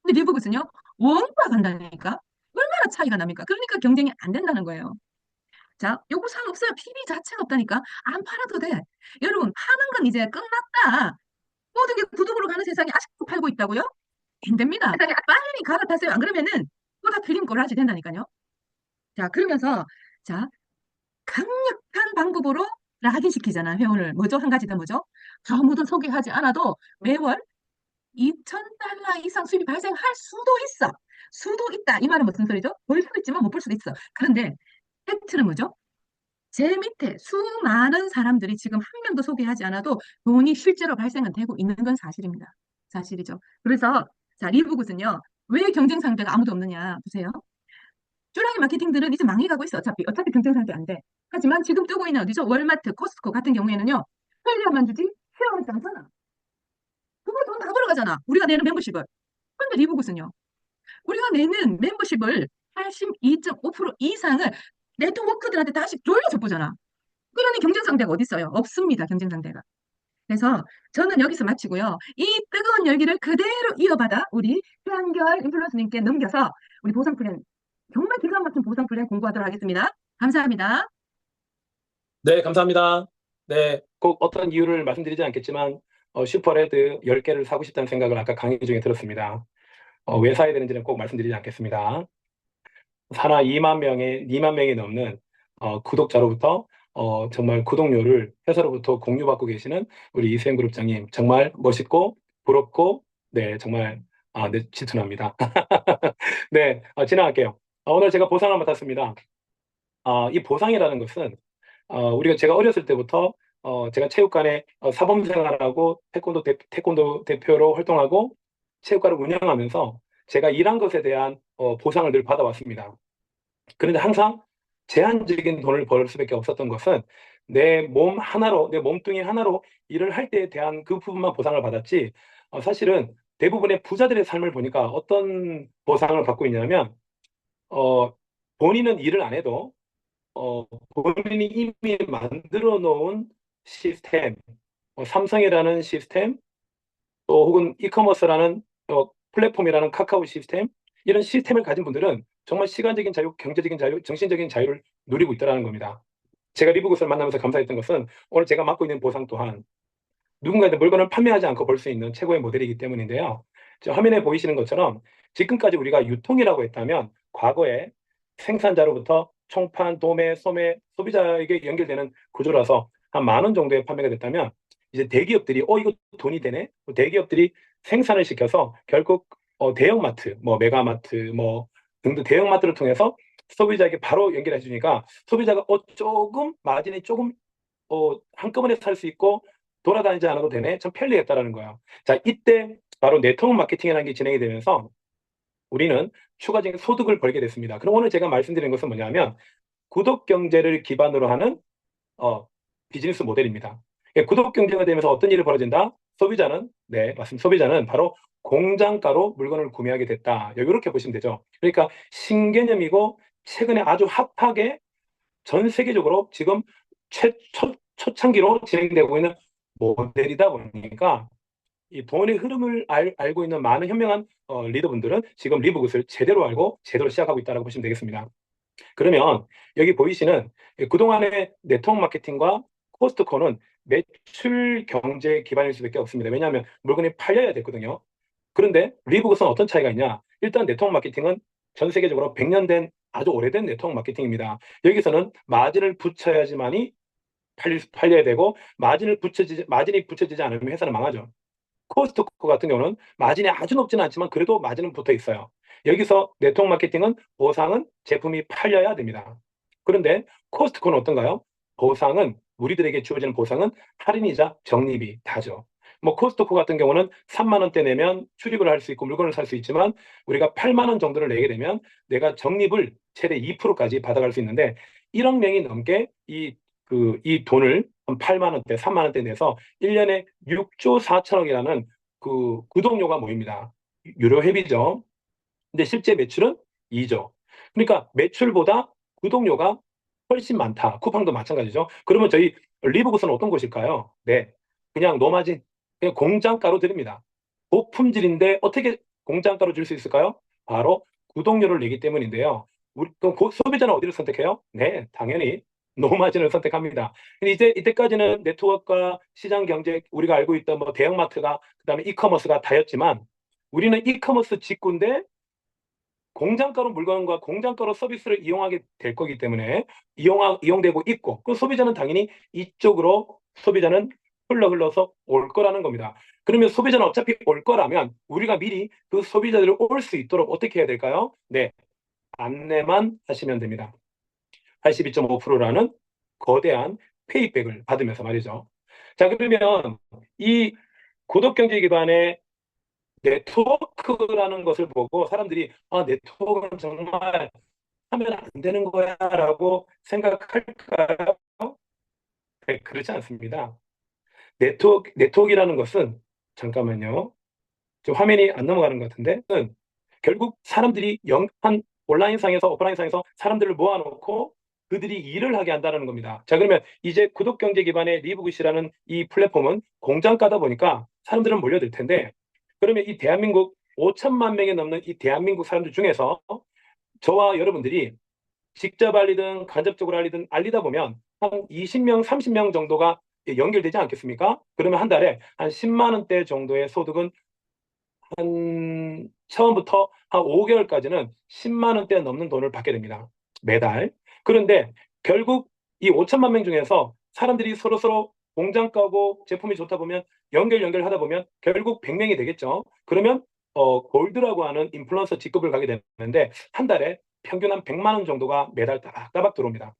근데 리브굿은요 원가 간다니까. 얼마나 차이가 납니까? 그러니까 경쟁이 안 된다는 거예요. 자, 요구 사항 없어요. PB 자체가 없다니까. 안 팔아도 돼. 여러분, 파는 건 이제 끝났다. 모든 게 구독으로 가는 세상에 아직도 팔고 있다고요? 안 됩니다. 빨리 갈아타세요. 안 그러면은 또다 필름 꼴라지 된다니까요. 자, 그러면서 자, 강력한 방법으로 락인시키잖아, 회원을. 뭐죠? 한 가지 더 뭐죠? 아무도 소개하지 않아도 매월 2,000달러 이상 수입이 발생할 수도 있어. 수도 있다. 이 말은 무슨 소리죠? 볼 수도 있지만 못 볼 수도 있어. 그런데 팩트는 뭐죠? 제 밑에 수많은 사람들이 지금 한 명도 소개하지 않아도 돈이 실제로 발생은 되고 있는 건 사실입니다. 사실이죠. 그래서 자, 리브굿은요. 왜 경쟁 상대가 아무도 없느냐 보세요. 쭈라기 마케팅들은 이제 망해가고 있어. 어차피 경쟁 상대 안 돼. 하지만 지금 뜨고 있는 어디죠? 월마트, 코스트코 같은 경우에는요. 편리함만 주지 필요하지 않잖아. 그거 돈 다 벌어가잖아. 우리가 내는 멤버십을. 그런데 리브굿은요. 우리가 내는 멤버십을 82.5% 이상을 네트워크들한테 다시 돌려줘 보잖아. 그러니 경쟁 상대가 어디 있어요? 없습니다. 경쟁 상대가. 그래서 저는 여기서 마치고요. 이 뜨거운 열기를 그대로 이어받아 우리 한결 인플루언서님께 넘겨서 우리 보상 플랜 정말 기가 막힌 보상 플랜 공부하도록 하겠습니다. 감사합니다. 네, 감사합니다. 네, 꼭 어떤 이유를 말씀드리지 않겠지만, 슈퍼레드 10개를 사고 싶다는 생각을 아까 강의 중에 들었습니다. 왜 사야 되는지는 꼭 말씀드리지 않겠습니다. 하나 2만 명이 넘는 구독자로부터 정말 구독료를 회사로부터 공유받고 계시는 우리 이수영 그룹장님 정말 멋있고 부럽고 네, 정말 네, 질투납니다. 네, 지나갈게요. 오늘 제가 보상을 맡았습니다. 이 보상이라는 것은 제가 어렸을 때부터 제가 체육관에 사범 생활하고 태권도 대표로 활동하고 체육관을 운영하면서 제가 일한 것에 대한 보상을 늘 받아왔습니다. 그런데 항상 제한적인 돈을 벌 수밖에 없었던 것은 내 몸 하나로, 내 몸뚱이 하나로 일을 할 때에 대한 그 부분만 보상을 받았지, 사실은 대부분의 부자들의 삶을 보니까 어떤 보상을 받고 있냐면, 어, 본인은 일을 안 해도 본인이 이미 만들어 놓은 시스템, 삼성이라는 시스템, 또 혹은 이커머스라는 플랫폼이라는 카카오 시스템, 이런 시스템을 가진 분들은 정말 시간적인 자유, 경제적인 자유, 정신적인 자유를 누리고 있다는 겁니다. 제가 리브굿을 만나면서 감사했던 것은 오늘 제가 맡고 있는 보상 또한 누군가한테 물건을 판매하지 않고 벌 수 있는 최고의 모델이기 때문인데요. 저 화면에 보이시는 것처럼 지금까지 우리가 유통이라고 했다면 과거에 생산자로부터 총판, 도매, 소매, 소비자에게 연결되는 구조라서 한 10,000원 정도에 판매가 됐다면 이제 대기업들이 이거 돈이 되네? 대기업들이 생산을 시켜서 결국 대형마트, 뭐 메가마트, 뭐 등등 대형마트를 통해서 소비자에게 바로 연결해 주니까 소비자가 조금 마진이 조금 한꺼번에 살 수 있고 돌아다니지 않아도 되네. 참 편리했다라는 거예요. 자, 이때 바로 네트워크 마케팅이라는 게 진행이 되면서 우리는 추가적인 소득을 벌게 됐습니다. 그럼 오늘 제가 말씀드린 것은 뭐냐면 구독 경제를 기반으로 하는 어, 비즈니스 모델입니다. 구독 경제가 되면서 어떤 일이 벌어진다? 소비자는, 네, 맞습니다. 소비자는 바로 공장가로 물건을 구매하게 됐다. 이렇게 보시면 되죠. 그러니까 신개념이고 최근에 아주 핫하게 전 세계적으로 지금 초창기로 진행되고 있는 모델이다 보니까 이 돈의 흐름을 알고 있는 많은 현명한 리더분들은 지금 리브굿을 제대로 알고 제대로 시작하고 있다고 보시면 되겠습니다. 그러면 여기 보이시는 그동안의 네트워크 마케팅과 코스트코는 매출 경제 기반일 수밖에 없습니다. 왜냐하면 물건이 팔려야 되거든요. 그런데 리브굿은 어떤 차이가 있냐? 일단 네트워크 마케팅은 전 세계적으로 100년 된 아주 오래된 네트워크 마케팅입니다. 여기서는 마진을 붙여야지만이 팔려야 되고 마진이 붙여지지 않으면 회사는 망하죠. 코스트코 같은 경우는 마진이 아주 높지는 않지만 그래도 마진은 붙어 있어요. 여기서 네트워크 마케팅은 보상은 제품이 팔려야 됩니다. 그런데 코스트코는 어떤가요? 보상은 우리들에게 주어지는 보상은 할인이자 적립이 다죠. 뭐 코스트코 같은 경우는 3만 원대 내면 출입을 할 수 있고 물건을 살 수 있지만 우리가 8만 원 정도를 내게 되면 내가 적립을 최대 2%까지 받아갈 수 있는데 1억 명이 넘게 이 돈을 한 8만 원대, 3만 원대 내서 1년에 6조 4천억이라는 그 구독료가 모입니다. 유료 회비죠. 근데 실제 매출은 2조. 그러니까 매출보다 구독료가 훨씬 많다. 쿠팡도 마찬가지죠. 그러면 저희 리브굿은 어떤 곳일까요? 네. 그냥 노마진, 그냥 공장가로 드립니다. 고품질인데 어떻게 공장가로 줄 수 있을까요? 바로 구독료를 내기 때문인데요. 그럼 소비자는 어디를 선택해요? 네, 당연히 노마진을 선택합니다. 근데 이제 이때까지는 네트워크와 시장 경제 우리가 알고 있던 뭐 대형마트가 그다음에 이커머스가 다였지만 우리는 이커머스 직구인데 공장가로 물건과 공장가로 서비스를 이용하게 될 거기 때문에 이용되고 있고, 그 소비자는 당연히 이쪽으로 소비자는 흘러서 올 거라는 겁니다. 그러면 소비자는 어차피 올 거라면 우리가 미리 그 소비자들을 올 수 있도록 어떻게 해야 될까요? 네, 안내만 하시면 됩니다. 82.5%라는 거대한 페이백을 받으면서 말이죠. 자, 그러면 이 구독 경제 기반의 네트워크라는 것을 보고 사람들이 네트워크는 정말 하면 안 되는 거야라고 생각할까요? 네, 그렇지 않습니다. 네트워크이라는 것은 잠깐만요. 지금 화면이 안 넘어가는 것 같은데 결국 사람들이 한 온라인상에서 오프라인상에서 사람들을 모아놓고 그들이 일을 하게 한다는 겁니다. 자, 그러면 이제 구독 경제 기반의 리브굿이라는 이 플랫폼은 공장가다 보니까 사람들은 몰려들 텐데 그러면 이 대한민국 5천만 명이 넘는 이 대한민국 사람들 중에서 저와 여러분들이 직접 알리든 간접적으로 알리다 보면 한 20명, 30명 정도가 연결되지 않겠습니까? 그러면 한 달에 한 10만 원대 정도의 소득은 한 처음부터 한 5개월까지는 10만 원대 넘는 돈을 받게 됩니다. 매달. 그런데 결국 이 5천만 명 중에서 사람들이 서로 공장 가고 제품이 좋다 보면 연결하다 보면 결국 100명이 되겠죠. 그러면 골드라고 하는 인플루언서 직급을 가게 되는데 한 달에 평균 한 100만 원 정도가 매달 따박따박 들어옵니다.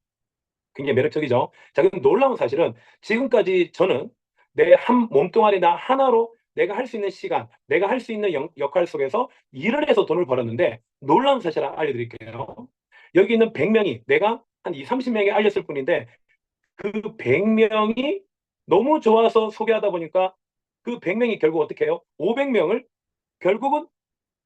굉장히 매력적이죠. 자, 그럼 놀라운 사실은 지금까지 저는 내 한 몸뚱아리 나 하나로 내가 할 수 있는 시간, 내가 할 수 있는 역할 속에서 일을 해서 돈을 벌었는데 놀라운 사실을 알려드릴게요. 여기 있는 100명이 내가 한 2, 30명에 알렸을 뿐인데 그 100명이 너무 좋아서 소개하다 보니까 그 100명이 결국 어떻게 해요? 500명을 결국은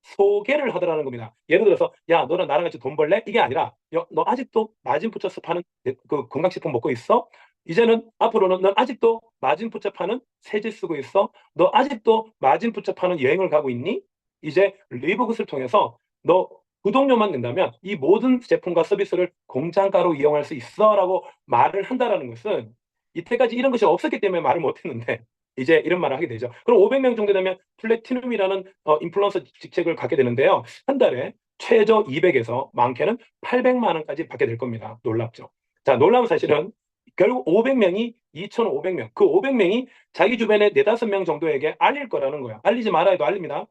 소개를 하더라는 겁니다. 예를 들어서 야 너랑 나랑 같이 돈 벌래? 이게 아니라 너 아직도 마진 붙여서 파는 그 건강식품 먹고 있어? 이제는 앞으로는 넌 아직도 마진 붙잡하는 세제 쓰고 있어? 너 아직도 마진 붙잡하는 여행을 가고 있니? 이제 리브굿을 통해서 너 구독료만 낸다면 이 모든 제품과 서비스를 공장가로 이용할 수 있어라고 말을 한다라는 것은 이때까지 이런 것이 없었기 때문에 말을 못했는데 이제 이런 말을 하게 되죠. 그럼 500명 정도 되면 플래티넘이라는 인플루언서 직책을 갖게 되는데요. 한 달에 최저 200에서 많게는 800만 원까지 받게 될 겁니다. 놀랍죠. 자, 놀라운 사실은 결국 500명이 2,500명, 그 500명이 자기 주변에 4~5명 정도에게 알릴 거라는 거야. 알리지 말아 해도 알립니다.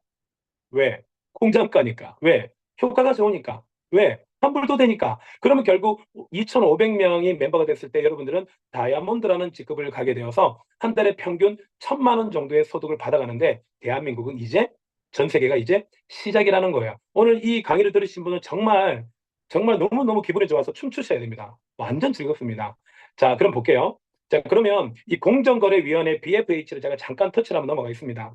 왜? 공장가니까. 왜? 효과가 좋으니까. 왜? 환불도 되니까. 그러면 결국 2,500명이 멤버가 됐을 때 여러분들은 다이아몬드라는 직급을 가게 되어서 한 달에 평균 1,000만 원 정도의 소득을 받아가는데 대한민국은 이제 전 세계가 이제 시작이라는 거예요. 오늘 이 강의를 들으신 분은 정말 정말 너무너무 기분이 좋아서 춤추셔야 됩니다. 완전 즐겁습니다. 자, 그럼 볼게요. 자, 그러면 이 공정거래위원회 BFH를 제가 잠깐 터치를 한번 넘어가겠습니다.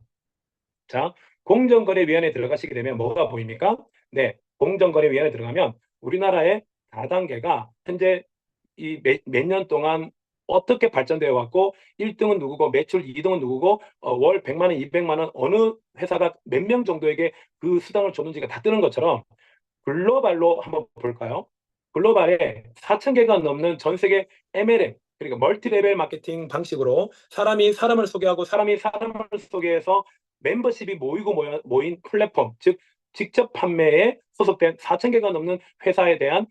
자, 공정거래위원회에 들어가시게 되면 뭐가 보입니까? 네, 공정거래위원회에 들어가면 우리나라의 다단계가 현재 이 몇 년 동안 어떻게 발전되어 왔고 1등은 누구고 매출 2등은 누구고 월 100만 원, 200만 원 어느 회사가 몇 명 정도에게 그 수당을 줬는지가 다 뜨는 것처럼 글로벌로 한번 볼까요? 글로벌에 4천 개가 넘는 전 세계 MLM, 그러니까 멀티레벨 마케팅 방식으로 사람이 사람을 소개하고 사람이 사람을 소개해서 멤버십이 모인 플랫폼, 즉 직접 판매에 소속된 4천 개가 넘는 회사에 대한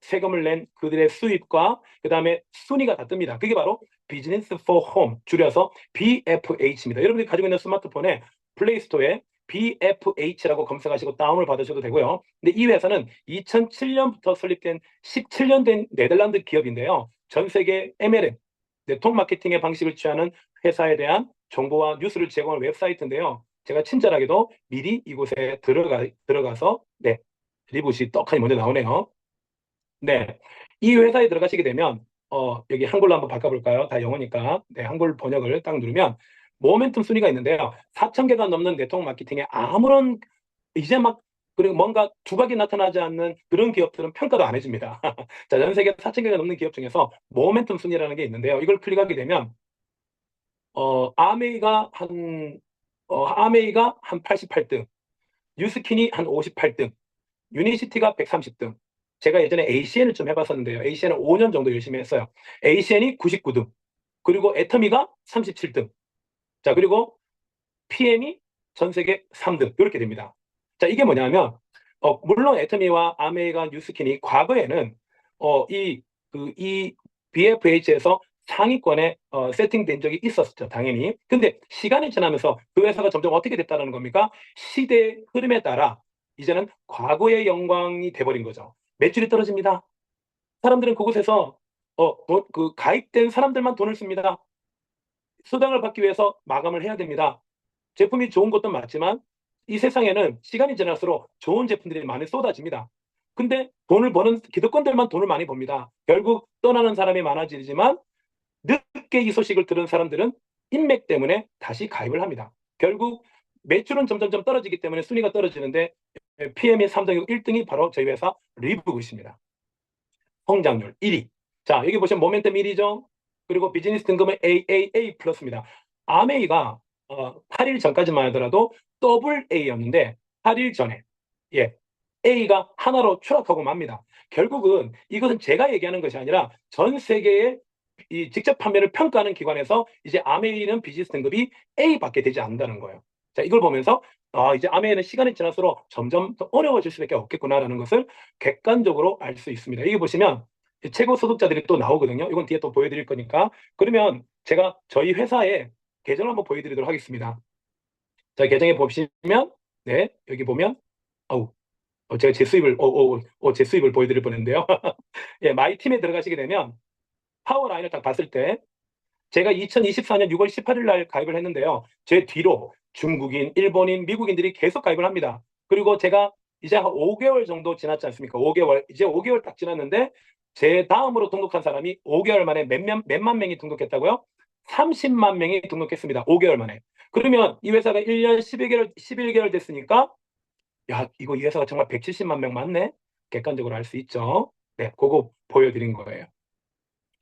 세금을 낸 그들의 수입과 그다음에 순위가 다 뜹니다. 그게 바로 비즈니스 포 홈, 줄여서 BFH입니다. 여러분들이 가지고 있는 스마트폰에 플레이스토어에 BFH라고 검색하시고 다운을 받으셔도 되고요. 근데 이 회사는 2007년부터 설립된 17년 된 네덜란드 기업인데요. 전 세계 MLM, 네트워크 마케팅의 방식을 취하는 회사에 대한 정보와 뉴스를 제공하는 웨브사이트인데요. 제가 친절하게도 미리 이곳에 들어가서, 네, 리봇이 떡하니 먼저 나오네요. 네. 이 회사에 들어가시게 되면, 여기 한글로 한번 바꿔볼까요? 다 영어니까. 네, 한글 번역을 딱 누르면, 모멘텀 순위가 있는데요. 4천 개가 넘는 네트워크 마케팅에 아무런, 이제 막, 그리고 뭔가 두각이 나타나지 않는 그런 기업들은 평가도 안 해줍니다. 자, 전 세계 4천 개가 넘는 기업 중에서 모멘텀 순위라는 게 있는데요. 이걸 클릭하게 되면, 아메이가 아메이가 한 88등, 뉴스킨이 한 58등, 유니시티가 130등. 제가 예전에 ACN을 좀 해봤었는데요. ACN을 5년 정도 열심히 했어요. ACN이 99등. 그리고 애터미가 37등. 자, 그리고 PM이 전 세계 3등. 이렇게 됩니다. 자, 이게 뭐냐면, 물론 애터미와 아메이가 뉴스킨이 과거에는, 이 BFH에서 상위권에 세팅된 적이 있었죠, 당연히. 근데 시간이 지나면서 그 회사가 점점 어떻게 됐다는 겁니까? 시대의 흐름에 따라 이제는 과거의 영광이 돼버린 거죠. 매출이 떨어집니다. 사람들은 그곳에서 그 가입된 사람들만 돈을 씁니다. 수당을 받기 위해서 마감을 해야 됩니다. 제품이 좋은 것도 맞지만 이 세상에는 시간이 지날수록 좋은 제품들이 많이 쏟아집니다. 근데 돈을 버는 기득권들만 돈을 많이 법니다. 결국 떠나는 사람이 많아지지만 늦게 이 소식을 들은 사람들은 인맥 때문에 다시 가입을 합니다. 결국 매출은 점점점 떨어지기 때문에 순위가 떨어지는데 PM이 3등이고 1등이 바로 저희 회사 리브굿입니다. 성장률 1위. 자, 여기 보시면 모멘텀 1위죠. 그리고 비즈니스 등급은 AAA 플러스입니다. 아메이가 8일 전까지만 하더라도 더블 A였는데 8일 전에 예, A가 하나로 추락하고 맙니다. 결국은 이것은 제가 얘기하는 것이 아니라 전 세계의 이 직접 판매를 평가하는 기관에서 이제 아메이는 비즈니스 등급이 A밖에 되지 않는다는 거예요. 자, 이걸 보면서 이제 아메이는 시간이 지날수록 점점 더 어려워질 수밖에 없겠구나라는 것을 객관적으로 알 수 있습니다. 여기 보시면 최고 소득자들이 또 나오거든요. 이건 뒤에 또 보여드릴 거니까. 그러면 제가 저희 회사의 계정을 한번 보여드리도록 하겠습니다. 자, 계정에 보시면, 네, 여기 보면, 어우, 제가 제 수입을 보여드릴 뻔했는데요. 예, 마이 팀에 들어가시게 되면 파워라인을 딱 봤을 때 제가 2024년 6월 18일 날 가입을 했는데요. 제 뒤로 중국인, 일본인, 미국인들이 계속 가입을 합니다. 그리고 제가 이제 한 5개월 정도 지났지 않습니까? 5개월. 이제 5개월 딱 지났는데 제 다음으로 등록한 사람이 5개월 만에 몇만 명이 등록했다고요? 30만 명이 등록했습니다. 5개월 만에. 그러면 이 회사가 1년 11개월 됐으니까 야, 이거 이 회사가 정말 170만 명 맞네? 객관적으로 알 수 있죠. 네, 그거 보여드린 거예요.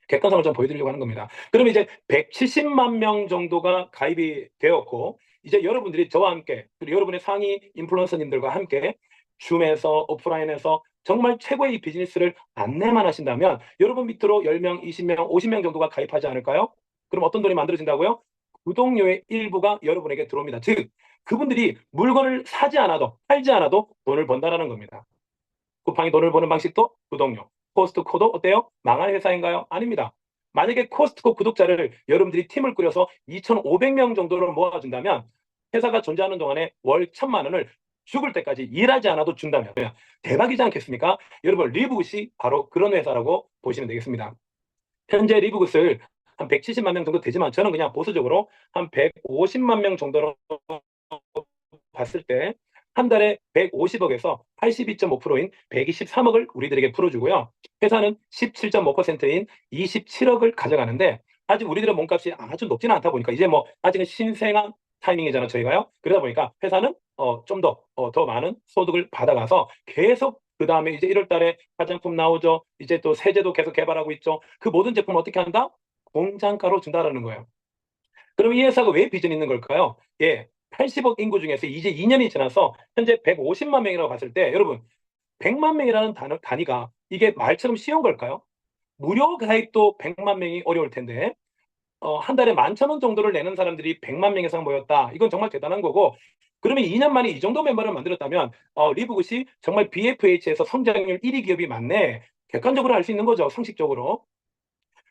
객관성을 좀 보여드리려고 하는 겁니다. 그러면 이제 170만 명 정도가 가입이 되었고, 이제 여러분들이 저와 함께, 그리고 여러분의 상위 인플루언서님들과 함께 줌에서, 오프라인에서 정말 최고의 비즈니스를 안내만 하신다면 여러분 밑으로 10명, 20명, 50명 정도가 가입하지 않을까요? 그럼 어떤 돈이 만들어진다고요? 구독료의 일부가 여러분에게 들어옵니다. 즉, 그분들이 물건을 사지 않아도, 팔지 않아도 돈을 번다라는 겁니다. 쿠팡이 돈을 버는 방식도 구독료. 코스트코도 어때요? 망할 회사인가요? 아닙니다. 만약에 코스트코 구독자를 여러분들이 팀을 꾸려서 2,500명 정도를 모아준다면 회사가 존재하는 동안에 월 1,000만 원을 죽을 때까지 일하지 않아도 준다면 대박이지 않겠습니까? 여러분, 리브굿이 바로 그런 회사라고 보시면 되겠습니다. 현재 리브굿을 한 170만 명 정도 되지만 저는 그냥 보수적으로 한 150만 명 정도로 봤을 때 한 달에 150억에서 82.5%인 123억을 우리들에게 풀어주고요. 회사는 17.5%인 27억을 가져가는데 아직 우리들의 몸값이 아주 높지는 않다 보니까 이제 뭐 아직은 신생한 타이밍이잖아 저희가요. 그러다 보니까 회사는 좀 더 많은 소득을 받아가서 계속 그 다음에 이제 1월 달에 화장품 나오죠. 이제 또 세제도 계속 개발하고 있죠. 그 모든 제품을 어떻게 한다? 공장가로 준다라는 거예요. 그럼 이 회사가 왜 비전이 있는 걸까요? 예, 80억 인구 중에서 이제 2년이 지나서 현재 150만 명이라고 봤을 때 여러분 100만 명이라는 단위가 이게 말처럼 쉬운 걸까요? 무료 가입도 100만 명이 어려울 텐데 한 달에 11,000원 정도를 내는 사람들이 100만 명 이상 모였다. 이건 정말 대단한 거고 그러면 2년 만에 이 정도 멤버를 만들었다면 리브굿이 정말 BFH에서 성장률 1위 기업이 맞네. 객관적으로 알 수 있는 거죠. 상식적으로.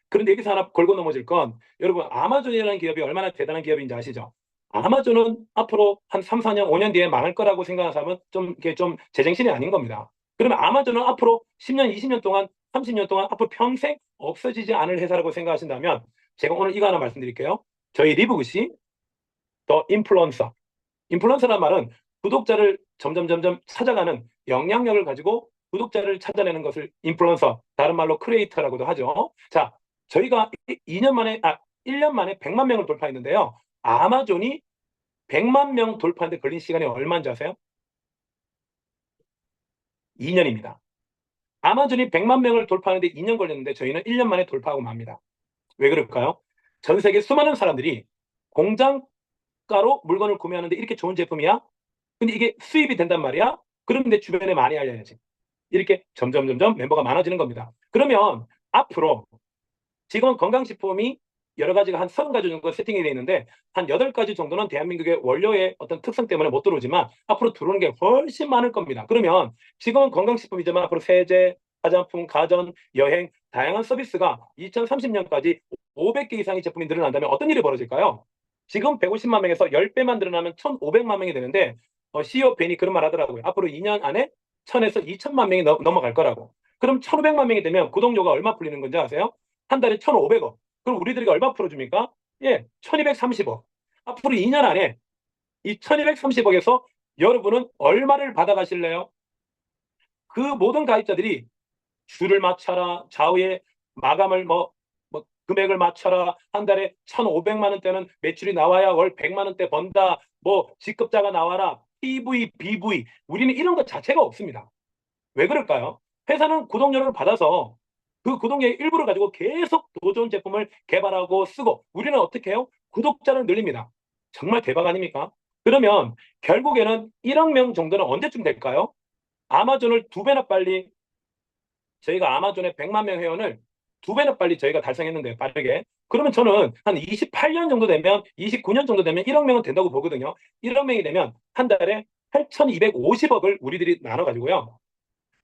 그런데 여기서 하나 걸고 넘어질 건 여러분 아마존이라는 기업이 얼마나 대단한 기업인지 아시죠? 아마존은 앞으로 한 3, 4년, 5년 뒤에 망할 거라고 생각하는 사람은 좀 이게 좀 제정신이 아닌 겁니다. 그러면 아마존은 앞으로 10년, 20년 동안, 30년 동안 앞으로 평생 없어지지 않을 회사라고 생각하신다면 제가 오늘 이거 하나 말씀드릴게요. 저희 리브굿이 더 인플루언서. 인플루언서란 말은 구독자를 점점 찾아가는 영향력을 가지고 구독자를 찾아내는 것을 인플루언서, 다른 말로 크리에이터라고도 하죠. 자, 저희가 2년 만에, 1년 만에 100만 명을 돌파했는데요. 아마존이 100만 명 돌파하는데 걸린 시간이 얼마인지 아세요? 2년입니다. 아마존이 100만 명을 돌파하는데 2년 걸렸는데 저희는 1년 만에 돌파하고 맙니다. 왜 그럴까요? 전 세계 수많은 사람들이 공장가로 물건을 구매하는데 이렇게 좋은 제품이야? 근데 이게 수입이 된단 말이야? 그럼 내 주변에 많이 알려야지. 이렇게 점점 멤버가 많아지는 겁니다. 그러면 앞으로 지금은 건강식품이 여러 가지가 한 30가지 정도 세팅이 되어 있는데 한 8가지 정도는 대한민국의 원료의 어떤 특성 때문에 못 들어오지만 앞으로 들어오는 게 훨씬 많을 겁니다. 그러면 지금은 건강식품이지만 앞으로 세제, 화장품, 가전, 여행, 다양한 서비스가 2030년까지 500개 이상의 제품이 늘어난다면 어떤 일이 벌어질까요? 지금 150만 명에서 10배만 늘어나면 1,500만 명이 되는데 CEO 벤이 그런 말 하더라고요. 앞으로 2년 안에 1,000에서 2천만 명이 넘어갈 거라고. 그럼 1,500만 명이 되면 구독료가 얼마 풀리는 건지 아세요? 한 달에 1,500억. 그럼 우리들에게 얼마 풀어줍니까? 예, 1,230억. 앞으로 2년 안에 이 1,230억에서 여러분은 얼마를 받아가실래요? 그 모든 가입자들이 줄을 맞춰라, 좌우에 마감을 뭐 금액을 맞춰라, 한 달에 1,500만 원대는 매출이 나와야 월 100만 원대 번다, 뭐 직급자가 나와라, PV, BV, 우리는 이런 것 자체가 없습니다. 왜 그럴까요? 회사는 구독료를 받아서 그 구독료의 일부를 가지고 계속 더 좋은 제품을 개발하고 쓰고 우리는 어떻게 해요? 구독자를 늘립니다. 정말 대박 아닙니까? 그러면 결국에는 1억 명 정도는 언제쯤 될까요? 아마존을 2배나 빨리 저희가 아마존의 100만 명 회원을 2배나 빨리 저희가 달성했는데 빠르게. 그러면 저는 한 28년 정도 되면 29년 정도 되면 1억 명은 된다고 보거든요. 1억 명이 되면 한 달에 8,250억을 우리들이 나눠가지고요.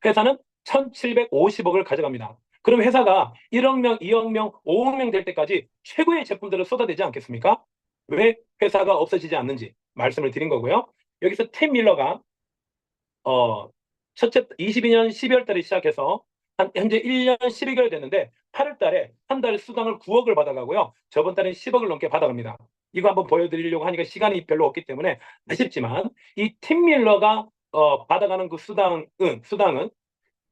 회사는 1,750억을 가져갑니다. 그럼 회사가 1억 명, 2억 명, 5억 명 될 때까지 최고의 제품들을 쏟아내지 않겠습니까? 왜 회사가 없어지지 않는지 말씀을 드린 거고요. 여기서 팀 밀러가 첫째 22년 12월 달에 시작해서 현재 1년 12개월 됐는데 8월 달에 한 달 수당을 9억을 받아가고요. 저번 달에 10억을 넘게 받아갑니다. 이거 한번 보여드리려고 하니까 시간이 별로 없기 때문에 아쉽지만 이 팀 밀러가 받아가는 그 수당은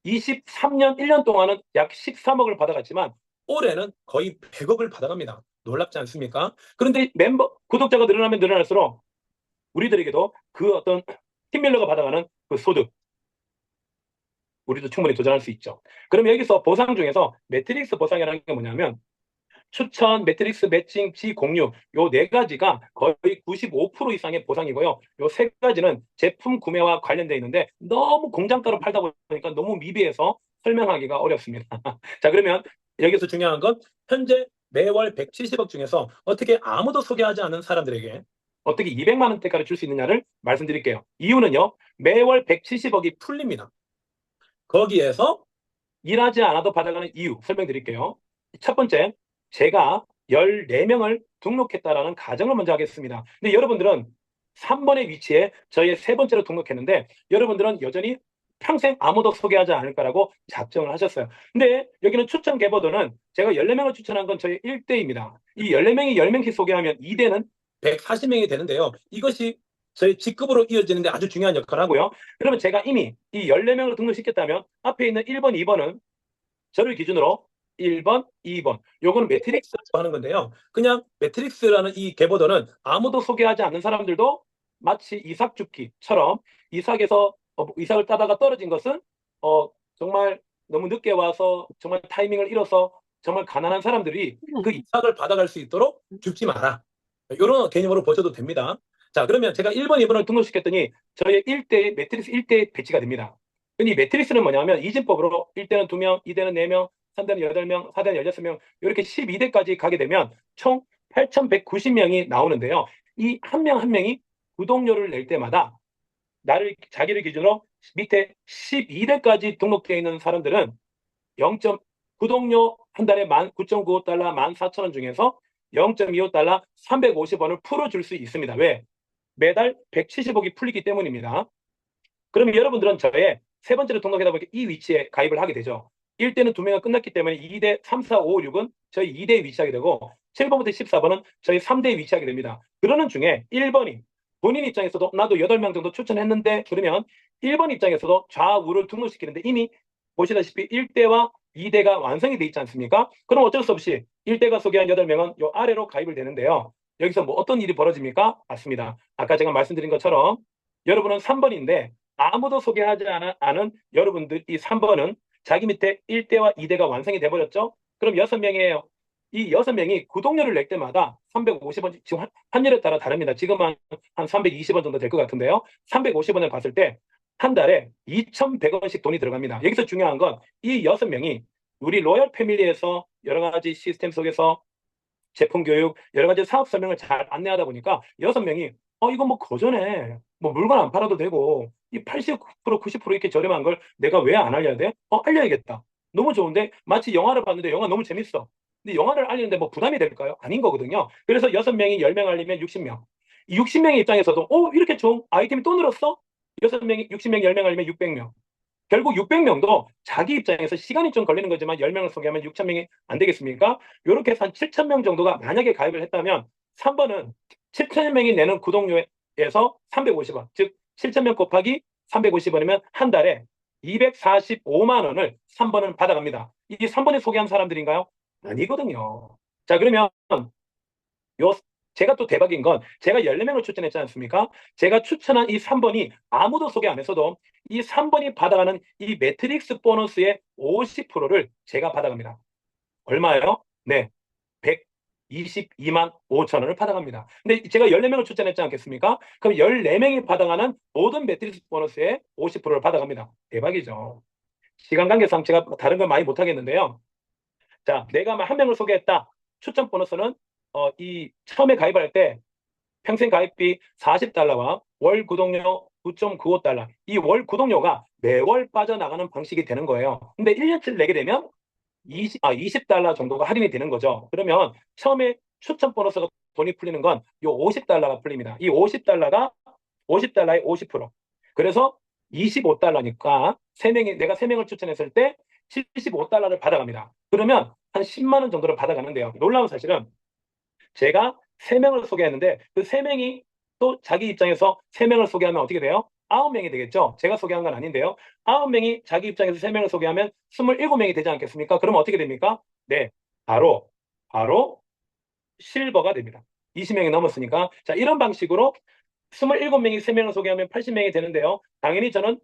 23년 1년 동안은 약 13억을 받아갔지만 올해는 거의 100억을 받아갑니다. 놀랍지 않습니까? 그런데 구독자가 늘어나면 늘어날수록 우리들에게도 그 어떤 팀밀러가 받아가는 그 소득, 우리도 충분히 도전할 수 있죠. 그럼 여기서 보상 중에서 매트릭스 보상이라는 게 뭐냐면 추천, 매트릭스 매칭, 지공유 요 네 가지가 거의 95% 이상의 보상이고요. 요 세 가지는 제품 구매와 관련되어 있는데 너무 공장가로 팔다 보니까 너무 미비해서 설명하기가 어렵습니다. 자, 그러면 여기서 중요한 건 현재 매월 170억 중에서 어떻게 아무도 소개하지 않은 사람들에게 어떻게 200만 원대까지 줄 수 있느냐를 말씀드릴게요. 이유는요, 매월 170억이 풀립니다. 거기에서 일하지 않아도 받아가는 이유 설명드릴게요. 첫 번째, 제가 14명을 등록했다라는 가정을 먼저 하겠습니다. 근데 여러분들은 3번의 위치에 저희 세 번째로 등록했는데 여러분들은 여전히 평생 아무도 소개하지 않을 거라고 작정을 하셨어요. 근데 여기는 추천 계보도는 제가 14명을 추천한 건 저희 1대입니다. 이 14명이 10명씩 소개하면 2대는 140명이 되는데요. 이것이 저희 직급으로 이어지는데 아주 중요한 역할을 하고요. 그러면 제가 이미 이 14명을 등록시켰다면 앞에 있는 1번, 2번은 저를 기준으로 1번, 2번. 요거는 매트릭스라고 하는 건데요. 그냥 매트릭스라는 이 계보도는 아무도 소개하지 않는 사람들도 마치 이삭 죽기처럼 이삭을 따다가 떨어진 것은 정말 너무 늦게 와서 정말 타이밍을 잃어서 정말 가난한 사람들이 그 이삭을 받아갈 수 있도록 죽지 마라. 이런 개념으로 보셔도 됩니다. 자, 그러면 제가 1번, 2번을 등록시켰더니 저의 1대 매트릭스 1대 배치가 됩니다. 이 매트릭스는 뭐냐면 이진법으로 1대는 2명, 2대는 4명, 3대는 8명, 4대는 16명 이렇게 12대까지 가게 되면 총 8,190명이 나오는데요. 이 한 명 한 명이 구독료를 낼 때마다 자기를 기준으로 밑에 12대까지 등록되어 있는 사람들은 0. 구독료 한 달에 9.95달러, 14,000원 중에서 0.25달러 350원을 풀어줄 수 있습니다. 왜? 매달 170억이 풀리기 때문입니다. 그러면 여러분들은 저의 세 번째로 등록하다 보니까 이 위치에 가입을 하게 되죠. 1대는 2명이 끝났기 때문에 2대, 3, 4, 5, 6은 저희 2대에 위치하게 되고 7번부터 14번은 저희 3대에 위치하게 됩니다. 그러는 중에 1번이 본인 입장에서도 나도 8명 정도 추천했는데 그러면 1번 입장에서도 좌우를 등록시키는데 이미 보시다시피 1대와 2대가 완성이 돼 있지 않습니까? 그럼 어쩔 수 없이 1대가 소개한 8명은 요 아래로 가입을 되는데요. 여기서 뭐 어떤 일이 벌어집니까? 맞습니다. 아까 제가 말씀드린 것처럼 여러분은 3번인데 아무도 소개하지 않은 여러분들 이 3번은 자기 밑에 1대와 2대가 완성이 돼버렸죠? 그럼 6명이에요. 이 6명이 구독료를 낼 때마다 350원, 지금 환율에 따라 다릅니다. 지금은 한 320원 정도 될 것 같은데요. 350원을 봤을 때 한 달에 2,100원씩 돈이 들어갑니다. 여기서 중요한 건 이 6명이 우리 로열 패밀리에서 여러 가지 시스템 속에서 제품 교육, 여러 가지 사업 설명을 잘 안내하다 보니까 6명이 이거 뭐 거저네. 뭐 물건 안 팔아도 되고 이 80%, 90% 이렇게 저렴한 걸 내가 왜 안 알려야 돼? 알려야겠다. 너무 좋은데 마치 영화를 봤는데 영화 너무 재밌어. 근데 영화를 알리는데 뭐 부담이 될까요? 아닌 거거든요. 그래서 6명이 10명 알리면 60명. 이 60명의 입장에서도 이렇게 좋은 아이템이 또 늘었어? 6명이 60명 10명 알리면 600명. 결국 600명도 자기 입장에서 시간이 좀 걸리는 거지만 10명을 소개하면 6,000명이 안 되겠습니까? 이렇게 해서 한 7,000명 정도가 만약에 가입을 했다면 3번은 7,000명이 내는 구독료에서 350원, 즉 7,000명 곱하기 350원이면 한 달에 245만 원을 3번은 받아갑니다. 이게 3번에 소개한 사람들인가요? 아니거든요. 자, 그러면 요 제가 또 대박인 건 제가 14명을 추천했지 않습니까? 제가 추천한 이 3번이 아무도 소개 안 했어도 이 3번이 받아가는 이 매트릭스 보너스의 50%를 제가 받아갑니다. 얼마예요? 네. 122만 5천 원을 받아갑니다. 근데 제가 14명을 추천했지 않겠습니까? 그럼 14명이 받아가는 모든 매트릭스 보너스의 50%를 받아갑니다. 대박이죠. 시간 관계상 제가 다른 걸 많이 못하겠는데요. 자, 내가 한 명을 소개했다. 추천 보너스는 이 처음에 가입할 때 평생 가입비 40달러와 월 구독료 9.95달러. 이 월 구독료가 매월 빠져나가는 방식이 되는 거예요. 근데 1년치를 내게 되면 20달러 정도가 할인이 되는 거죠. 그러면 처음에 추천 보너스가 돈이 풀리는 건 이 50달러가 풀립니다. 이 50달러의 50%. 그래서 25달러니까 내가 3명을 추천했을 때 75달러를 받아갑니다. 그러면 한 10만 원 정도를 받아가는데요. 놀라운 사실은 제가 3명을 소개했는데 그 3명이 또 자기 입장에서 3명을 소개하면 어떻게 돼요? 9명이 되겠죠? 제가 소개한 건 아닌데요. 9명이 자기 입장에서 3명을 소개하면 27명이 되지 않겠습니까? 그러면 어떻게 됩니까? 네, 바로 실버가 됩니다. 20명이 넘었으니까. 자, 이런 방식으로 27명이 3명을 소개하면 80명이 되는데요. 당연히 저는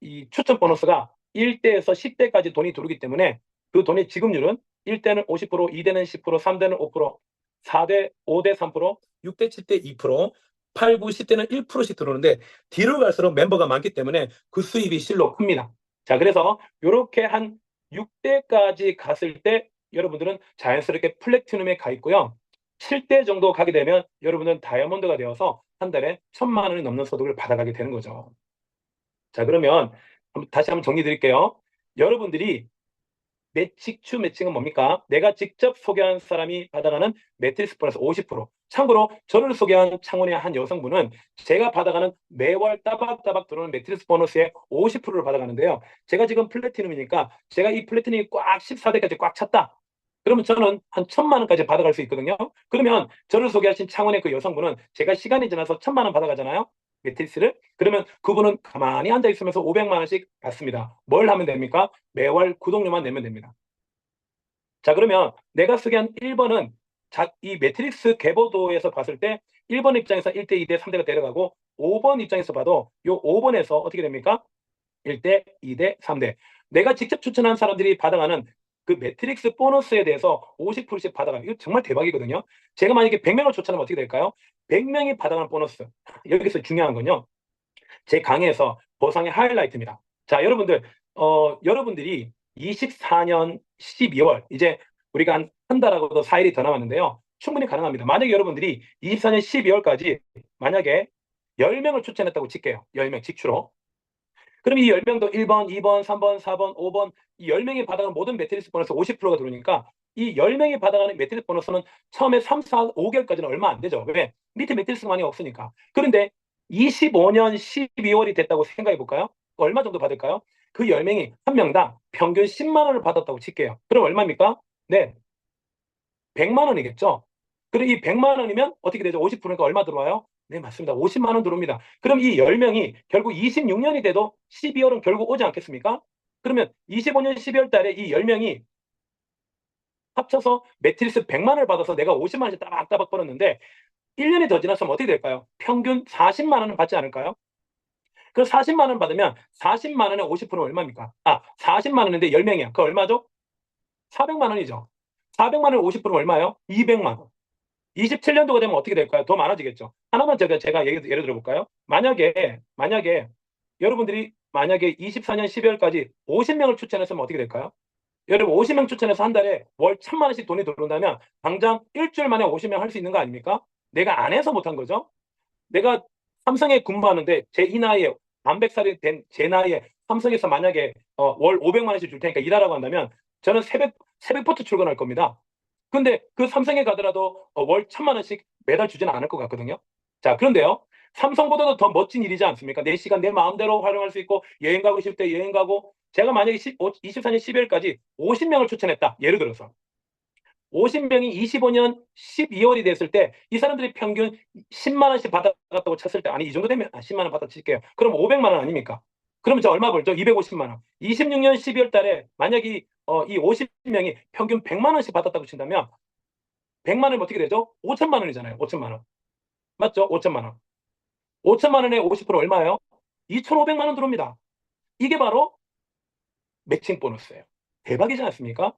이 추천 보너스가 1대에서 10대까지 돈이 들어오기 때문에 그 돈의 지급률은 1대는 50%, 2대는 10%, 3대는 5%, 4대, 5대 3%, 6대, 7대 2%, 8, 9, 10대는 1%씩 들어오는데 뒤로 갈수록 멤버가 많기 때문에 그 수입이 실로 큽니다. 자, 그래서 이렇게 한 6대까지 갔을 때 여러분들은 자연스럽게 플래티넘에 가 있고요. 7대 정도 가게 되면 여러분은 다이아몬드가 되어서 한 달에 1,000만 원이 넘는 소득을 받아가게 되는 거죠. 자, 그러면 다시 한번 정리 드릴게요. 여러분들이 직추 매칭은 뭡니까? 내가 직접 소개한 사람이 받아가는 매트리스 보너스 50%. 참고로 저를 소개한 창원의 한 여성분은 제가 받아가는 매월 따박따박 들어오는 매트리스 보너스의 50%를 받아가는데요. 제가 지금 플래티넘이니까 제가 이 플래티넘이 꽉 14대까지 꽉 찼다. 그러면 저는 한 1,000만 원까지 받아갈 수 있거든요. 그러면 저를 소개하신 창원의 그 여성분은 제가 시간이 지나서 1,000만 원 받아가잖아요. 매트리스를. 그러면 그분은 가만히 앉아 있으면서 500만 원씩 받습니다. 뭘 하면 됩니까? 매월 구독료만 내면 됩니다. 자, 그러면 내가 소개한 1번은 이 매트릭스 개보도에서 봤을 때 1번 입장에서 1대, 2대, 3대가 데려가고 5번 입장에서 봐도 이 5번에서 어떻게 됩니까? 1대, 2대, 3대. 내가 직접 추천한 사람들이 받아가는 그 매트릭스 보너스에 대해서 50%씩 받아가는 이거 정말 대박이거든요. 제가 만약에 100명을 추천하면 어떻게 될까요? 100명이 받아가는 보너스. 여기서 중요한 건요. 제 강의에서 보상의 하이라이트입니다. 자, 여러분들이 24년 12월, 이제 우리가 한 달하고도 4일이 더 남았는데요. 충분히 가능합니다. 만약에 여러분들이 24년 12월까지 만약에 10명을 추천했다고 칠게요. 10명 직추로. 그럼 이 10명도 1번, 2번, 3번, 4번, 5번 이 10명이 받아가는 모든 매트리스 보너스 50%가 들어오니까 이 10명이 받아가는 매트리스 보너스는 처음에 3, 4, 5개월까지는 얼마 안 되죠. 왜? 밑에 매트리스가 많이 없으니까. 그런데 25년 12월이 됐다고 생각해 볼까요? 얼마 정도 받을까요? 그 10명이 한 명당 평균 10만 원을 받았다고 칠게요. 그럼 얼마입니까? 네, 100만 원이겠죠? 그럼 이 100만 원이면 어떻게 되죠? 50%니까 얼마 들어와요? 네, 맞습니다. 50만 원 들어옵니다. 그럼 이 10명이 결국 26년이 돼도 12월은 결국 오지 않겠습니까? 그러면 25년 12월 달에 이 10명이 합쳐서 매트리스 100만 원을 받아서 내가 50만 원씩 따박따박 벌었는데 1년이 더 지났으면 어떻게 될까요? 평균 40만 원은 받지 않을까요? 그 40만 원 받으면 40만 원의 50%는 얼마입니까? 40만 원인데 10명이야. 그 얼마죠? 400만 원이죠. 400만 원의 50%는 얼마예요? 200만 원. 27년도가 되면 어떻게 될까요? 더 많아지겠죠. 하나만 제가 예를 들어볼까요? 만약에 여러분들이 만약에 24년 12월까지 50명을 추천했으면 어떻게 될까요? 여러분 50명 추천해서 한 달에 월 1,000만 원씩 돈이 들어온다면 당장 일주일 만에 50명 할 수 있는 거 아닙니까? 내가 안 해서 못한 거죠. 내가 삼성에 근무하는데 제 이 나이에 만백살이 된 제 나이에 삼성에서 만약에 월 500만 원씩 줄 테니까 일하라고 한다면 저는 새벽부터 출근할 겁니다. 근데 그 삼성에 가더라도 월 1,000만 원씩 매달 주지는 않을 것 같거든요. 자, 그런데요. 삼성보다도 더 멋진 일이지 않습니까? 내 시간 내 마음대로 활용할 수 있고 여행 가고 싶을 때 여행 가고 제가 만약에 24년 12월까지 50명을 추천했다. 예를 들어서 50명이 25년 12월이 됐을 때 이 사람들이 평균 10만 원씩 받아갔다고 쳤을 때 아니 이 정도 되면 10만 원 받아 칠게요. 그럼 500만 원 아닙니까? 그럼 저 얼마 벌죠? 250만 원. 26년 12월 달에 만약에 이 50명이 평균 100만 원씩 받았다고 친다면 100만 원이 어떻게 되죠? 5천만 원이잖아요. 5천만 원. 맞죠? 5천만 원. 5천만 원에 50% 얼마예요? 2,500만 원 들어옵니다. 이게 바로 매칭 보너스예요. 대박이지 않습니까?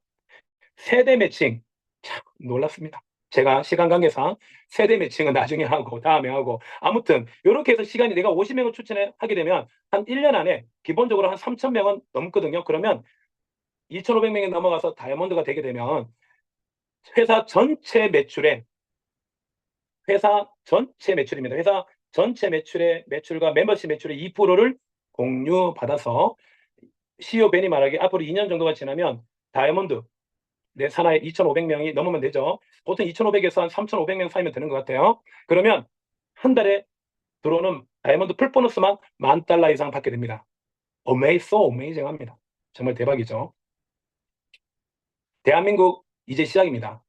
세대 매칭. 참 놀랐습니다. 제가 시간 관계상 세대 매칭은 나중에 하고 다음에 하고 아무튼 이렇게 해서 시간이 내가 50명을 추천하게 되면 한 1년 안에 기본적으로 한 3,000명은 넘거든요. 그러면 2,500명이 넘어가서 다이아몬드가 되게 되면 회사 전체 매출의 회사 전체 매출입니다. 회사 전체 매출의 매출과 멤버십 매출의 2%를 공유받아서 CEO 벤이 말하기 앞으로 2년 정도가 지나면 다이아몬드 내 산하에 2,500명이 넘으면 되죠. 보통 2,500에서 한 3,500명 사이면 되는 것 같아요. 그러면 한 달에 들어오는 다이아몬드 풀 보너스만 10,000달러 이상 받게 됩니다. 어메이징합니다. 정말 대박이죠. 대한민국 이제 시작입니다.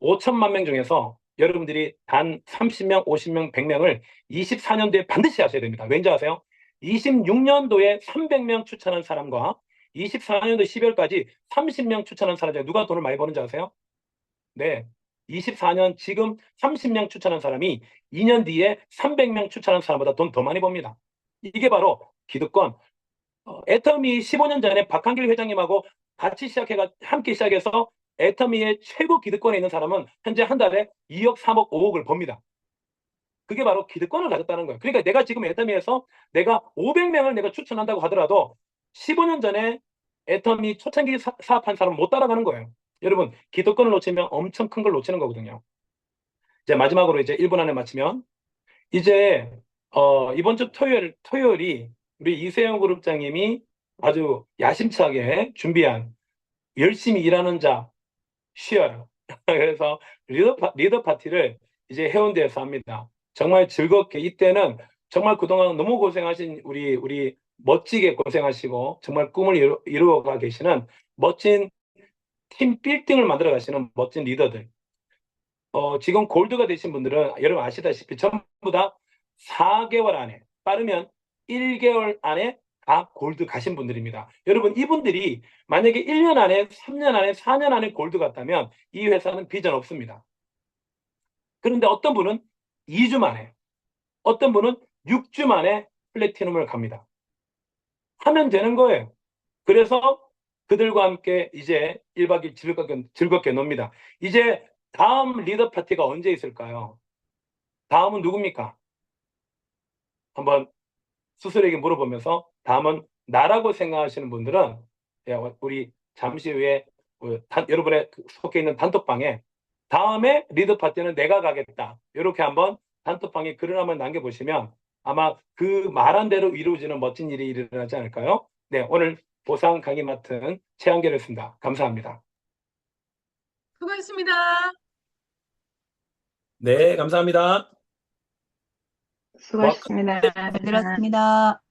5천만 명 중에서 여러분들이 단 30명, 50명, 100명을 24년도에 반드시 하셔야 됩니다. 왠지 아세요? 26년도에 300명 추천한 사람과 24년도 12월까지 30명 추천한 사람 중에 누가 돈을 많이 버는지 아세요? 네. 24년 지금 30명 추천한 사람이 2년 뒤에 300명 추천한 사람보다 돈 더 많이 법니다. 이게 바로 기득권, 애터미 15년 전에 박한길 회장님하고 같이 함께 시작해서 애터미의 최고 기득권에 있는 사람은 현재 한 달에 2억, 3억, 5억을 법니다. 그게 바로 기득권을 가졌다는 거예요. 그러니까 내가 지금 애터미에서 내가 500명을 내가 추천한다고 하더라도 15년 전에 애터미 초창기 사업한 사람은 못 따라가는 거예요. 여러분, 기득권을 놓치면 엄청 큰 걸 놓치는 거거든요. 이제 마지막으로 이제 1분 안에 마치면 이제 이번 주 토요일이 우리 이세영 그룹장님이 아주 야심차게 준비한 열심히 일하는 자 쉬어요. 그래서 리더 파티를 이제 해운대에서 합니다. 정말 즐겁게 이때는 정말 그동안 너무 고생하신 우리 멋지게 고생하시고 정말 꿈을 이루어가 계시는 멋진 팀 빌딩을 만들어 가시는 멋진 리더들. 지금 골드가 되신 분들은 여러분 아시다시피 전부 다 4개월 안에, 빠르면 1개월 안에 다 골드 가신 분들입니다. 여러분, 이분들이 만약에 1년 안에, 3년 안에, 4년 안에 골드 갔다면 이 회사는 비전 없습니다. 그런데 어떤 분은 2주 만에, 어떤 분은 6주 만에 플래티넘을 갑니다. 하면 되는 거예요. 그래서 그들과 함께 이제 1박 2일 즐겁게 놉니다. 이제 다음 리더 파티가 언제 있을까요? 다음은 누굽니까? 한번 스스로에게 물어보면서 다음은 나라고 생각하시는 분들은 예, 우리 잠시 후에 여러분의 속해 있는 단톡방에 다음에 리더 파티는 내가 가겠다. 이렇게 한번 단톡방에 글을 한번 남겨보시면 아마 그 말한 대로 이루어지는 멋진 일이 일어나지 않을까요? 네, 오늘 보상 강의 맡은 최한결이었습니다. 감사합니다. 수고했습니다. 네, 감사합니다. 와, 수고하셨습니다. 잘 들었습니다.